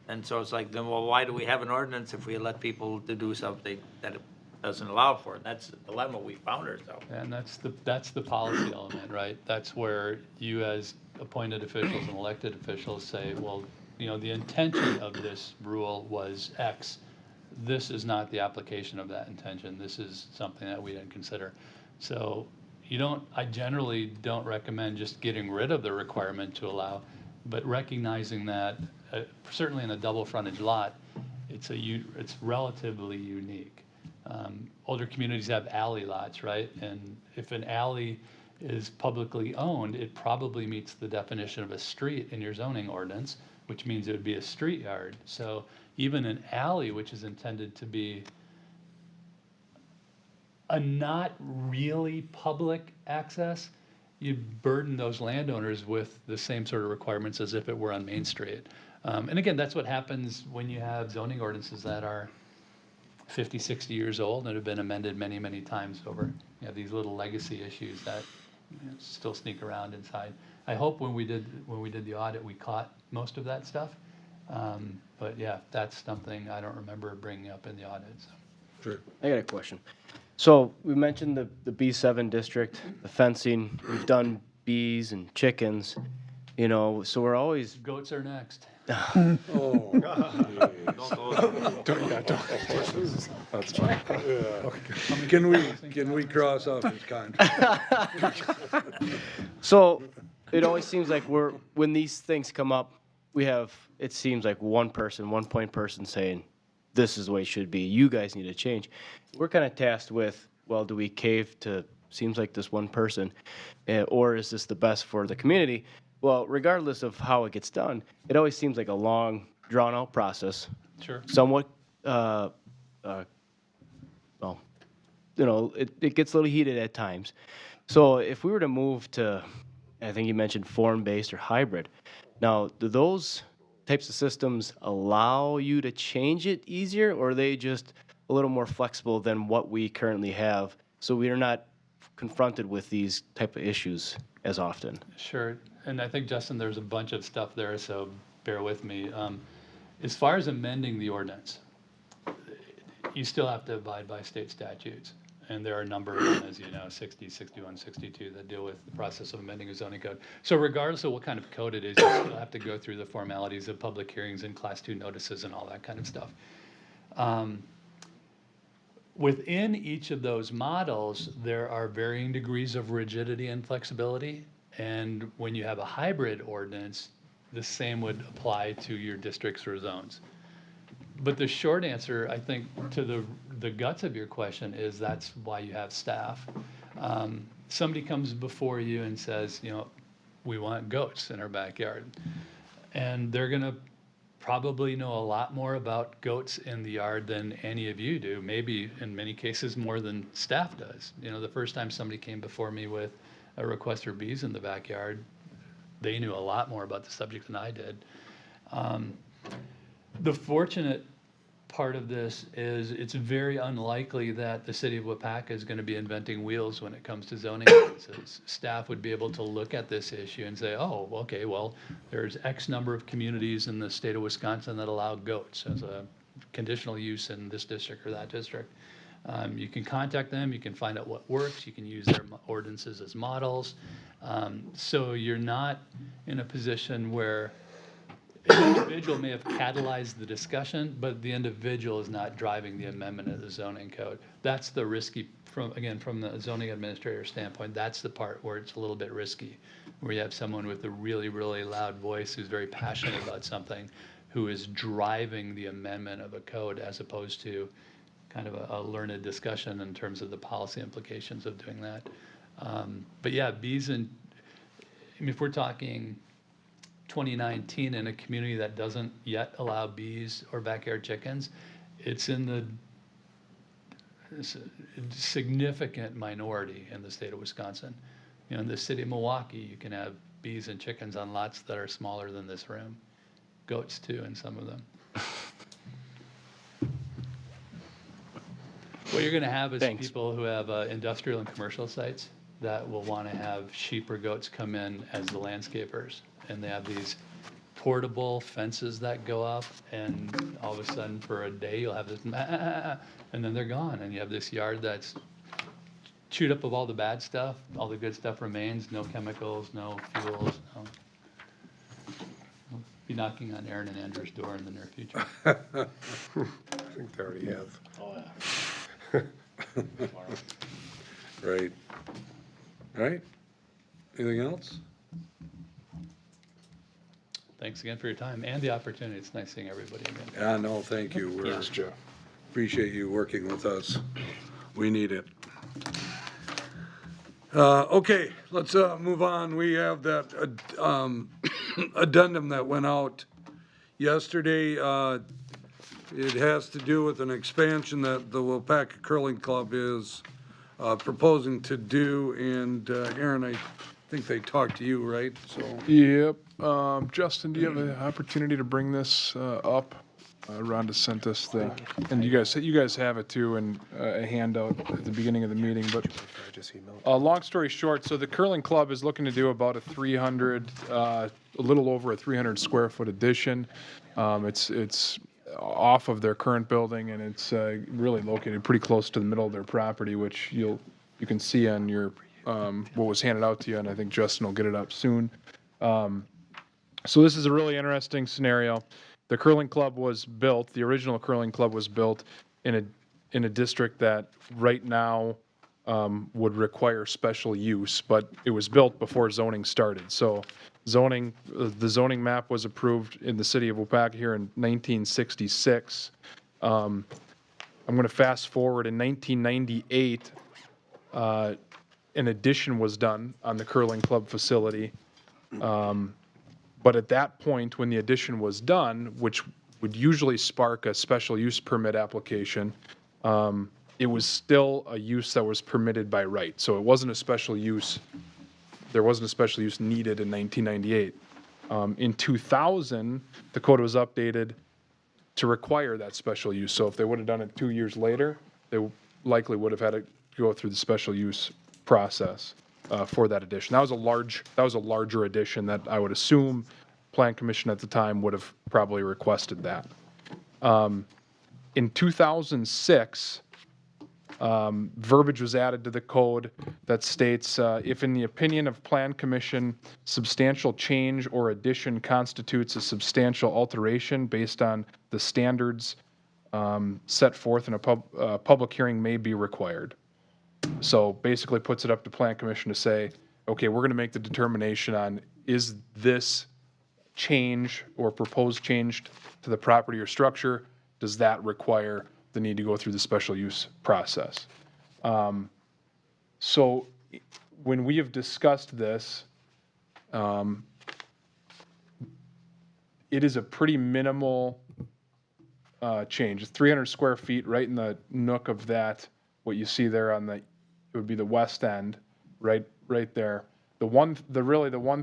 And so it's like, then, well, why do we have an ordinance if we let people to do something that it doesn't allow for? And that's the dilemma we found ourselves. And that's the policy element, right? That's where you as appointed officials and elected officials say, well, the intention of this rule was X. This is not the application of that intention. This is something that we didn't consider. So I generally don't recommend just getting rid of the requirement to allow, but recognizing that certainly in a double frontage lot, it's relatively unique. Older communities have alley lots, right? And if an alley is publicly owned, it probably meets the definition of a street in your zoning ordinance, which means it would be a street yard. So even an alley, which is intended to be a not really public access, you burden those landowners with the same sort of requirements as if it were on Main Street. And again, that's what happens when you have zoning ordinances that are 50, 60 years old and have been amended many, many times over these little legacy issues that still sneak around inside. I hope when we did the audit, we caught most of that stuff. But yeah, that's something I don't remember bringing up in the audit. So. Sure. I got a question. So we mentioned the B7 district, the fencing. We've done bees and chickens, you know, so we're always. Goats are next. Oh. That's fine. Can we cross off his contract? So it always seems like when these things come up, it seems like one point person saying, this is the way it should be. You guys need to change. We're kind of tasked with, well, do we cave to, seems like this one person, or is this the best for the community? Well, regardless of how it gets done, it always seems like a long, drawn-out process. Sure. Somewhat, well, you know, it gets a little heated at times. So if we were to move to, I think you mentioned form-based or hybrid. Now, do those types of systems allow you to change it easier, or are they just a little more flexible than what we currently have, so we are not confronted with these type of issues as often? Sure. And I think, Justin, there's a bunch of stuff there, so bear with me. As far as amending the ordinance, you still have to abide by state statutes. And there are a number of them, as you know, 60, 61, 62, that deal with the process of amending a zoning code. So regardless of what kind of code it is, you still have to go through the formalities of public hearings and Class 2 notices and all that kind of stuff. Within each of those models, there are varying degrees of rigidity and flexibility. And when you have a hybrid ordinance, the same would apply to your districts or zones. But the short answer, I think, to the guts of your question is that's why you have staff. Somebody comes before you and says, you know, we want goats in our backyard. And they're going to probably know a lot more about goats in the yard than any of you do, maybe in many cases more than staff does. You know, the first time somebody came before me with a request for bees in the backyard, they knew a lot more about the subject than I did. The fortunate part of this is it's very unlikely that the city of Waupaca is going to be inventing wheels when it comes to zoning ordinances. Staff would be able to look at this issue and say, oh, okay, well, there's X number of communities in the state of Wisconsin that allow goats as a conditional use in this district or that district. You can contact them, you can find out what works, you can use their ordinances as models. So you're not in a position where an individual may have catalyzed the discussion, but the individual is not driving the amendment of the zoning code. That's the risky, from the zoning administrator standpoint, that's the part where it's a little bit risky, where you have someone with a really, really loud voice who's very passionate about something, who is driving the amendment of a code as opposed to kind of a learned discussion in terms of the policy implications of doing that. But yeah, bees and, I mean, if we're talking 2019 in a community that doesn't yet allow bees or backyard chickens, it's in the significant minority in the state of Wisconsin. You know, in the city of Milwaukee, you can have bees and chickens on lots that are smaller than this room. Goats too, in some of them. What you're going to have is people who have industrial and commercial sites that will want to have sheep or goats come in as the landscapers. And they have these portable fences that go up, and all of a sudden for a day you'll have this, and then they're gone. And you have this yard that's chewed up of all the bad stuff, all the good stuff remains, no chemicals, no fuels. No. I'll be knocking on Aaron and Andrew's door in the near future. I think they already have. Oh, yeah. Right. All right. Anything else? Thanks again for your time and the opportunity. It's nice seeing everybody again. Yeah, no, thank you. We're, appreciate you working with us. We need it. Okay, let's move on. We have that addendum that went out yesterday. It has to do with an expansion that the Waupaca Curling Club is proposing to do. And Aaron, I think they talked to you, right? So. Yep. Justin, do you have an opportunity to bring this up? Rhonda sent us and you guys have it too, in a handout at the beginning of the meeting. But long story short, so the curling club is looking to do about a little over a 300 square foot addition. It's off of their current building, and it's really located pretty close to the middle of their property, which you can see on your what was handed out to you, and I think Justin will get it up soon. So this is a really interesting scenario. The curling club was built. The original curling club was built in a district that right now would require special use, but it was built before zoning started. So the zoning map was approved in the city of Waupaca here in 1966. I'm going to fast forward. In 1998, an addition was done on the curling club facility. But at that point, when the addition was done, which would usually spark a special use permit application, it was still a use that was permitted by right. So it wasn't a special use. There wasn't a special use needed in 1998. In 2000, the code was updated to require that special use. So if they would have done it 2 years later, they likely would have had to go through the special use process for that addition. That was a larger addition that I would assume Plan Commission at the time would have probably requested that. In 2006, verbiage was added to the code that states, if in the opinion of Plan Commission, substantial change or addition constitutes a substantial alteration based on the standards set forth in a public hearing may be required. So basically puts it up to Plan Commission to say, okay, we're going to make the determination on is this change or proposed change to the property or structure, does that require the need to go through the special use process? So when we have discussed this, it is a pretty minimal change. It's 300 square feet right in the nook of that, what you see there on the, it would be the west end, right there. The one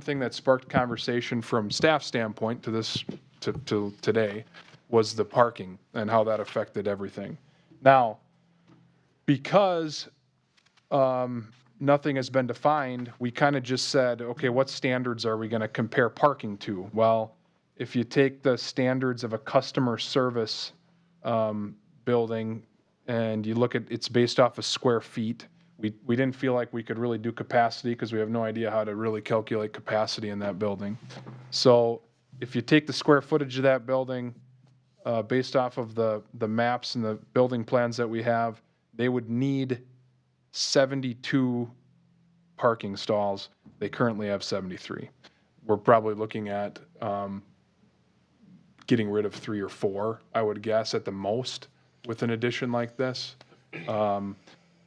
thing that sparked conversation from staff standpoint to today was the parking and how that affected everything. Now, because nothing has been defined, we kind of just said, okay, what standards are we going to compare parking to? Well, if you take the standards of a customer service building and you look at, it's based off of square feet. We didn't feel like we could really do capacity because we have no idea how to really calculate capacity in that building. So if you take the square footage of that building based off of the maps and the building plans that we have, they would need 72 parking stalls. They currently have 73. We're probably looking at getting rid of 3 or 4, I would guess, at the most with an addition like this.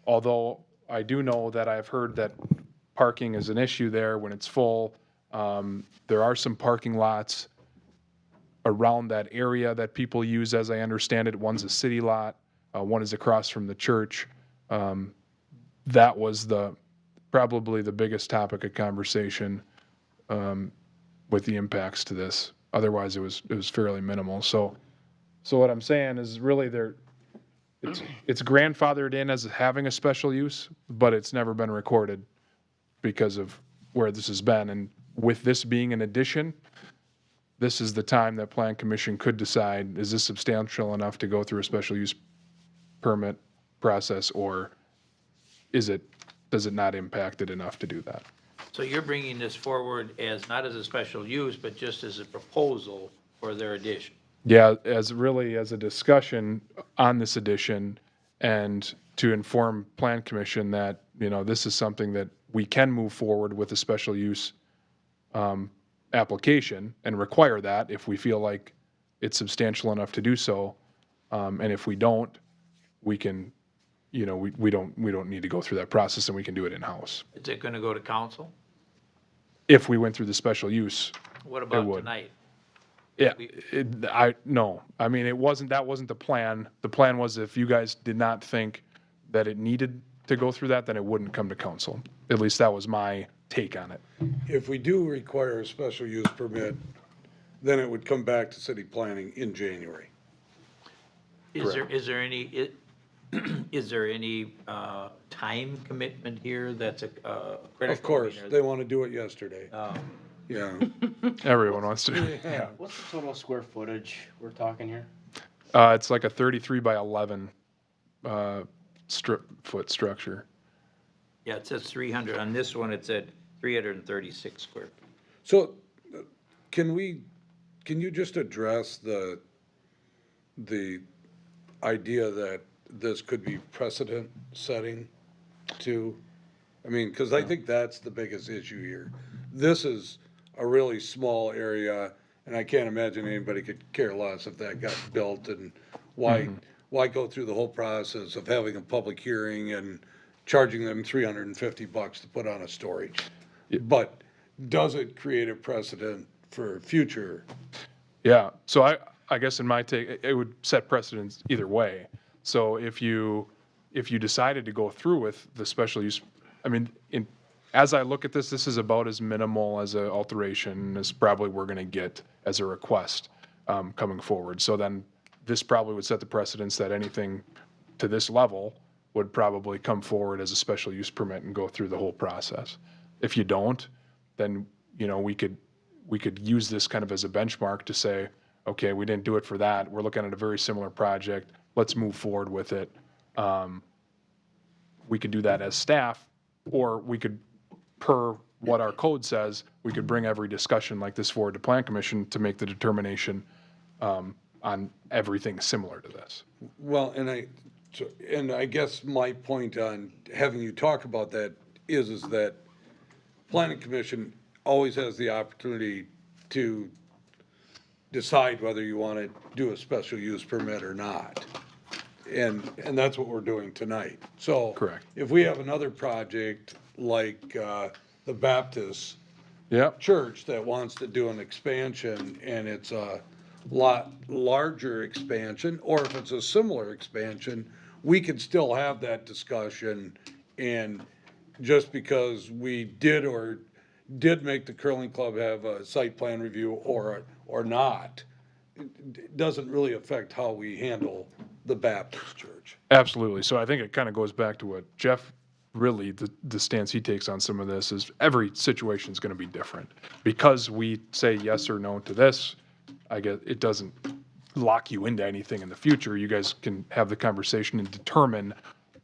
Although I do know that I've heard that parking is an issue there when it's full. There are some parking lots around that area that people use, as I understand it. One's a city lot, one is across from the church. That was probably the biggest topic of conversation with the impacts to this. Otherwise, it was fairly minimal. So what I'm saying is really it's grandfathered in as having a special use, but it's never been recorded because of where this has been. And with this being an addition, this is the time that Plan Commission could decide, is this substantial enough to go through a special use permit process, or does it not impact it enough to do that? So you're bringing this forward as, not as a special use, but just as a proposal for their addition? Yeah, as a discussion on this addition and to inform Plan Commission that, this is something that we can move forward with a special use application and require that if we feel like it's substantial enough to do so. And if we don't, we can, we don't need to go through that process and we can do it in-house. Is it going to go to council? If we went through the special use, What about tonight? yeah, no. I mean, that wasn't the plan. The plan was if you guys did not think that it needed to go through that, then it wouldn't come to council. At least that was my take on it. If we do require a special use permit, then it would come back to city planning in January. Is there any time commitment here that's a critical? Of course, they want to do it yesterday. Yeah. Everyone wants to. Yeah. What's the total square footage we're talking here? It's like a 33 by 11 foot structure. Yeah, it says 300. On this one, it said 336 square feet. So can you just address the idea that this could be precedent setting too? I mean, because I think that's the biggest issue here. This is a really small area, and I can't imagine anybody could care less if that got built, and why go through the whole process of having a public hearing and charging them $350 to put on a storage? But does it create a precedent for future? Yeah, so I guess in my take, it would set precedents either way. So if you decided to go through with the special use, I mean, as I look at this, this is about as minimal as an alteration as probably we're going to get as a request coming forward. So then this probably would set the precedence that anything to this level would probably come forward as a special use permit and go through the whole process. If you don't, then, you know, we could use this kind of as a benchmark to say, okay, we didn't do it for that. We're looking at a very similar project. Let's move forward with it. We could do that as staff, or we could, per what our code says, we could bring every discussion like this forward to Plan Commission to make the determination on everything similar to this. Well, and I guess my point on having you talk about that is that Planning Commission always has the opportunity to decide whether you want to do a special use permit or not. And that's what we're doing tonight. So Correct. if we have another project like the Baptist Yep. church that wants to do an expansion, and it's a lot larger expansion, or if it's a similar expansion, we could still have that discussion. And just because we did make the curling club have a site plan review or not, it doesn't really affect how we handle the Baptist church. Absolutely. So I think it kind of goes back to what Jeff, really, the stance he takes on some of this is every situation is going to be different. Because we say yes or no to this, I guess it doesn't lock you into anything in the future. You guys can have the conversation and determine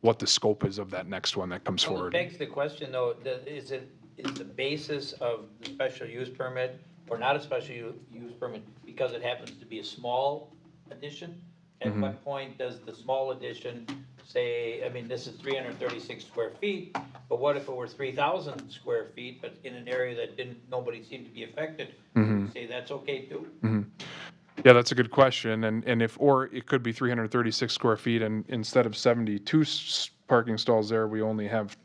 what the scope is of that next one that comes Well, it forward. begs the question, though, is the basis of the special use permit or not a special use permit because it happens to be a small addition? At what point does the small addition say, I mean, this is 336 square feet, but what if it were 3,000 square feet, but in an area that nobody seemed to be affected? Say that's okay too? Yeah, that's a good question. And or it could be 336 square feet, and instead of 72 parking stalls there, we only have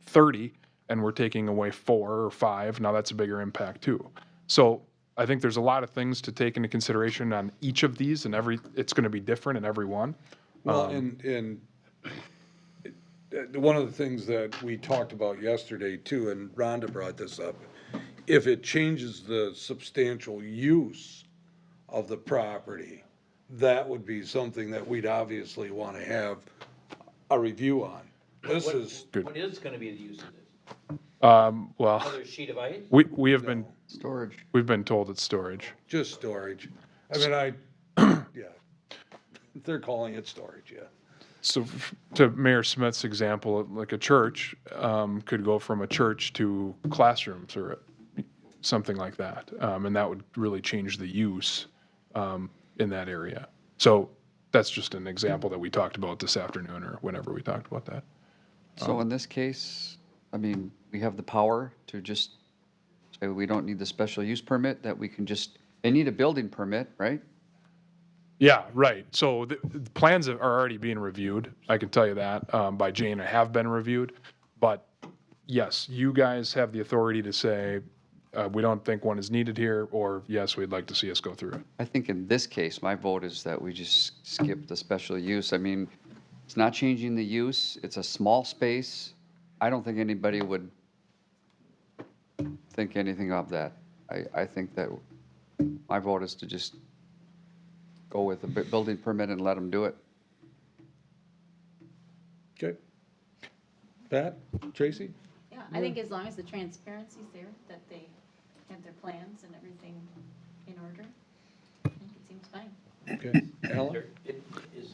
30, and we're taking away 4 or 5. Now that's a bigger impact too. So I think there's a lot of things to take into consideration on each of these, and it's going to be different in every one. Well, and one of the things that we talked about yesterday too, and Rhonda brought this up, if it changes the substantial use of the property, that would be something that we'd obviously want to have a review on. This is Good. What is gonna be the use of this? Well, Another sheet of ice? we have been Storage. we've been told it's storage. just storage. I mean, yeah, they're calling it storage, yeah. So to Mayor Smith's example, like a church could go from a church to classrooms or something like that, and that would really change the use in that area. So that's just an example that we talked about this afternoon or whenever we talked about that. So in this case, I mean, we have the power to just say we don't need the special use permit, that we can just, they need a building permit, right? Yeah, right. So the plans are already being reviewed. I can tell you that by Jane, have been reviewed. But yes, you guys have the authority to say, we don't think one is needed here, or yes, we'd like to see us go through it. I think in this case, my vote is that we just skip the special use. I mean, it's not changing the use. It's a small space. I don't think anybody would think anything of that. I think that my vote is to just go with the building permit and let them do it. Okay. Pat, Tracy? Yeah, I think as long as the transparency's there, that they have their plans and everything in order, I think it seems fine. Okay. Alan? In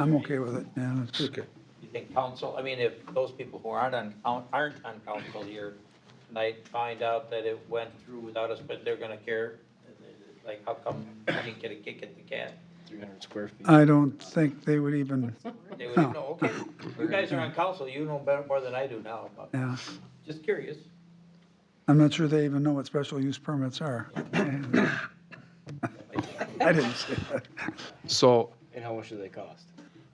I'm okay with it, yeah. It's- Okay. You think council, I mean, if those people who aren't on council here tonight find out that it went through without us, but they're gonna care, like, how come you didn't get a kick at the can? 300 square feet. I don't think they would even, They would even know, okay, you guys are on council, you know better, more than I do now, but yeah. just curious. I'm not sure they even know what special use permits are. I didn't say that. So, And how much do they cost?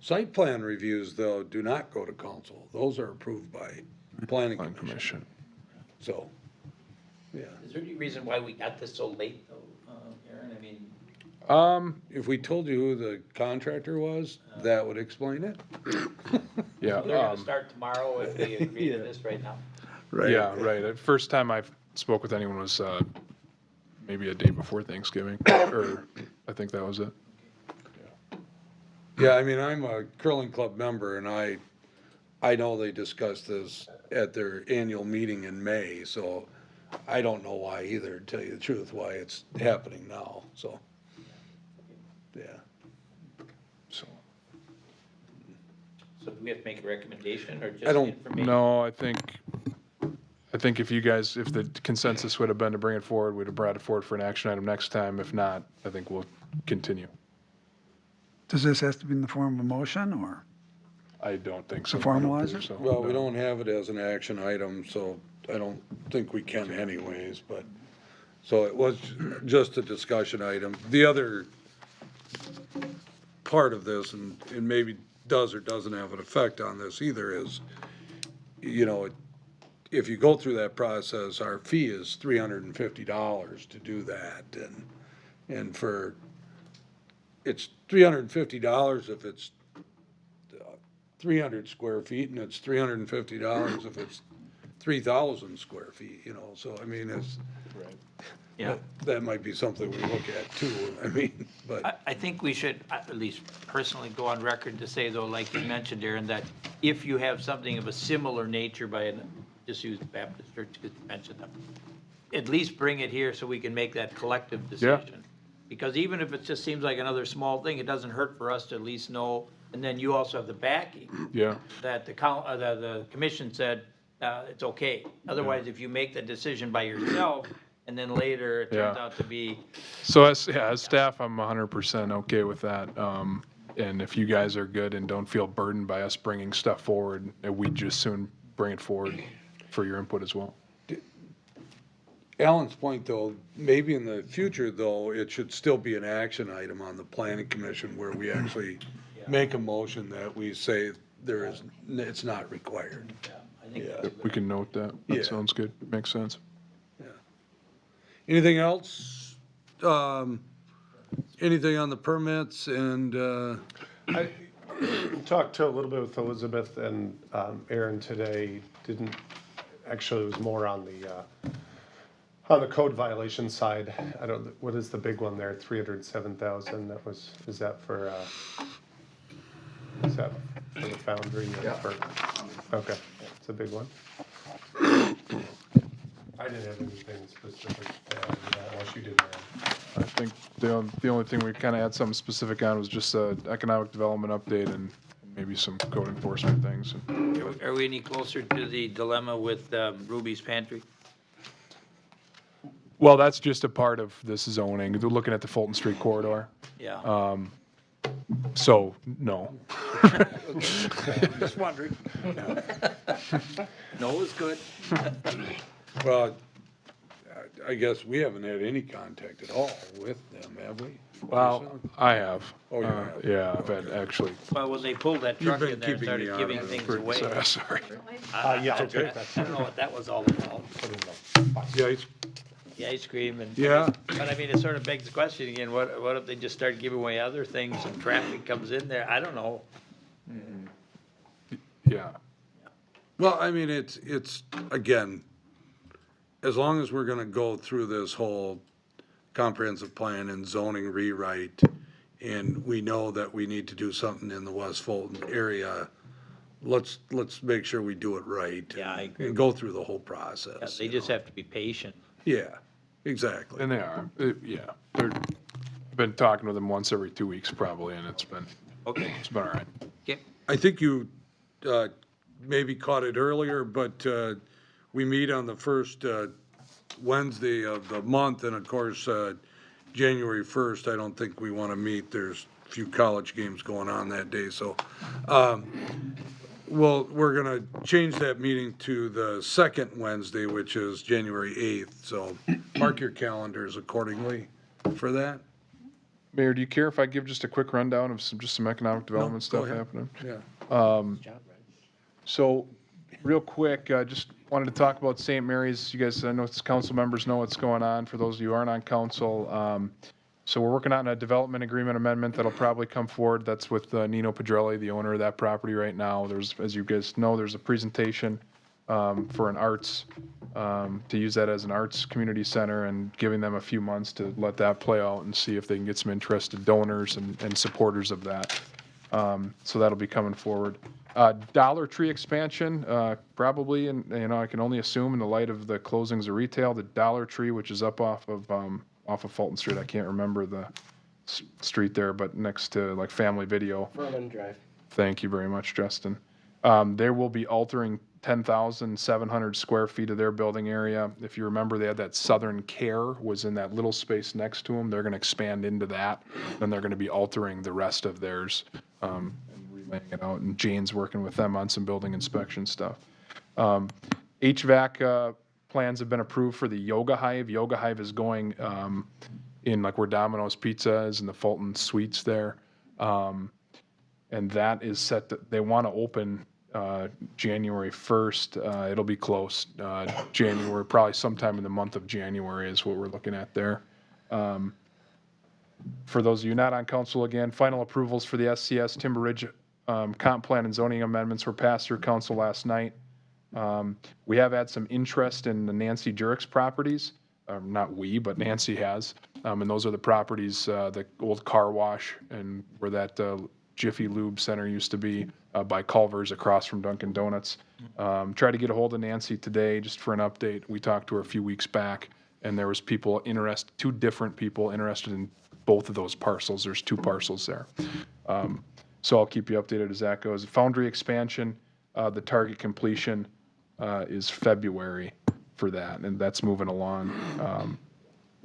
Site plan reviews, though, do not go to council. Those are approved by planning Planning commission. Commission. So, yeah. Is there any reason why we got this so late though, Aaron? I mean, If we told you who the contractor was, that would explain it. Yeah. they're gonna start tomorrow if we agree to this right now. Right. Yeah, right. First time I spoke with anyone was maybe a day before Thanksgiving, or I think that was it. Yeah, I mean, I'm a curling club member, and I know they discussed this at their annual meeting in May, so I don't know why either, to tell you the truth, why it's happening now, so. Yeah. So So do we have to make a recommendation or just I don't- information? no, I think if you guys, if the consensus would have been to bring it forward, we'd have brought it forward for an action item next time. If not, I think we'll continue. Does this have to be in the form of a motion, or? I don't think so. To formalize I don't believe it? so. Well, we No. don't have it as an action item, so I don't think we can anyways, but, so it was just a discussion item. The other part of this, and maybe does or doesn't have an effect on this either, is, you know, if you go through that process, our fee is $350 to do that, and for, it's $350 if it's 300 square feet, and it's $350 if it's 3,000 square feet, you know, so, I mean, it's, Yeah. that might be something we look at too, I mean, but, I think we should, at least personally, go on record to say though, like you mentioned, Aaron, that if you have something of a similar nature by an, just use Baptist Church to mention them, at least bring it here so we can make that collective decision. Because even if it just seems like another small thing, it doesn't hurt for us to at least know, and then you also have the backing Yeah. that the commission said, it's okay. Otherwise, if you make the decision by yourself, and then later it turns Yeah. out to be, So as staff, I'm 100% okay with that. And if you guys are good and don't feel burdened by us bringing stuff forward, we'd just soon bring it forward for your input as well. Alan's point though, maybe in the future though, it should still be an action item on the planning commission where we actually make a motion that we say there is, it's not required. I think Yeah. that's We can note that. Yeah. That sounds good. Makes sense. Anything else? Anything on the permits and, I talked to a little bit with Elizabeth and Aaron today, actually, it was more on the code violation side. I don't, what is the big one there, 307,000, is that for the foundry? Yeah. Okay, it's a big one. I didn't have anything specific to add to that, unless you did, Aaron. I think the only thing we kind of had something specific on was just economic development update and maybe some code enforcement things. Are we any closer to the dilemma with Ruby's Pantry? Well, that's just a part of this zoning. They're looking at the Fulton Street corridor. Yeah. So, no. Just wondering. No is good. well, I guess we haven't had any contact at all with them, have we? Well, I have. Oh, you have? Yeah, I've had actually. Well, when they pulled that truck been in there and keeping started me giving honest. things away. Sorry. Yeah, I'll take that. I don't know what that was all about. Yeah, The ice cream and. Yeah. But I mean, it sort of begs the question again, what if they just start giving away other things and traffic comes in there? I don't know. Yeah. well, I mean, it's, again, as long as we're gonna go through this whole comprehensive plan and zoning rewrite, and we know that we need to do something in the West Fulton area, let's make sure we do it right. Yeah, I agree. And go through the whole Yeah, process. they just have to be patient. Yeah, exactly. And they are. Yeah. I've been talking with them once every 2 weeks probably, and it's been Okay, It's been all right. okay. I think you maybe caught it earlier, but we meet on the first Wednesday of the month, and of course, January 1st, I don't think we want to meet. There's a few college games going on that day, so well, we're going to change that meeting to the second Wednesday, which is January 8th, so mark your calendars accordingly for that. Mayor, do you care if I give just a quick rundown of some economic development go stuff ahead. happening? Yeah. So, real quick, just wanted to talk about St. Mary's. You guys, I know it's council members know what's going on. For those of you who aren't on council, so we're working on a development agreement amendment that'll probably come forward. That's with Nino Pedrelli, the owner of that property right now. There's, as you guys know, there's a presentation for an arts, to use that as an arts community center, and giving them a few months to let that play out and see if they can get some interested donors and supporters of that. So that'll be coming forward. Dollar Tree expansion, probably, and I can only assume in the light of the closings of retail, the Dollar Tree, which is up off of Fulton Street. I can't remember the street there, but next to like Family Video. Furman Drive. Thank you very much, Justin. They will be altering 10,700 square feet of their building area. If you remember, they had that Southern Care was in that little space next to them. They're going to expand into that. Then they're going to be altering the rest of theirs and relaying it out. And Jane's working with them on some building inspection stuff. HVAC plans have been approved for the Yoga Hive. Yoga Hive is going in like where Domino's Pizza is in the Fulton Suites there. And that is set to, they want to open January 1st. It'll be close. January, probably sometime in the month of January is what we're looking at there. For those of you not on council, again, final approvals for the SCS Timber Ridge comp plan and zoning amendments were passed through council last night. We have had some interest in the Nancy Jurek's properties. Not we, but Nancy has. And those are the properties, the old car wash and where that Jiffy Lube Center used to be by Culver's across from Dunkin' Donuts. Tried to get a hold of Nancy today just for an update. We talked to her a few weeks back, and there was people interested, two different people interested in both of those parcels. There's two parcels there. So I'll keep you updated as that goes. Foundry expansion, the target completion is February for that, and that's moving along.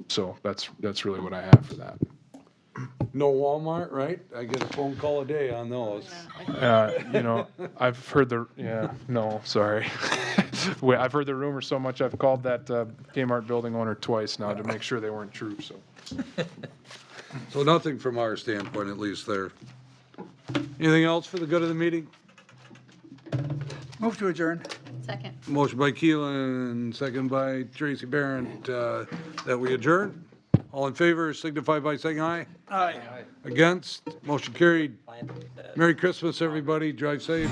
So that's really what I have for that. No Walmart, right? I get a phone call a day on those. I've heard sorry. I've heard the rumor so much, I've called that Kmart building owner twice now to make sure they weren't true, so. So nothing from our standpoint, at least there. Anything else for the good of the meeting? Move to adjourn. Second. Motion by Keelan, second by Tracy Barron, that we adjourn. All in favor signify by saying aye. Aye. Against, motion carried. Merry Christmas, everybody. Drive safe.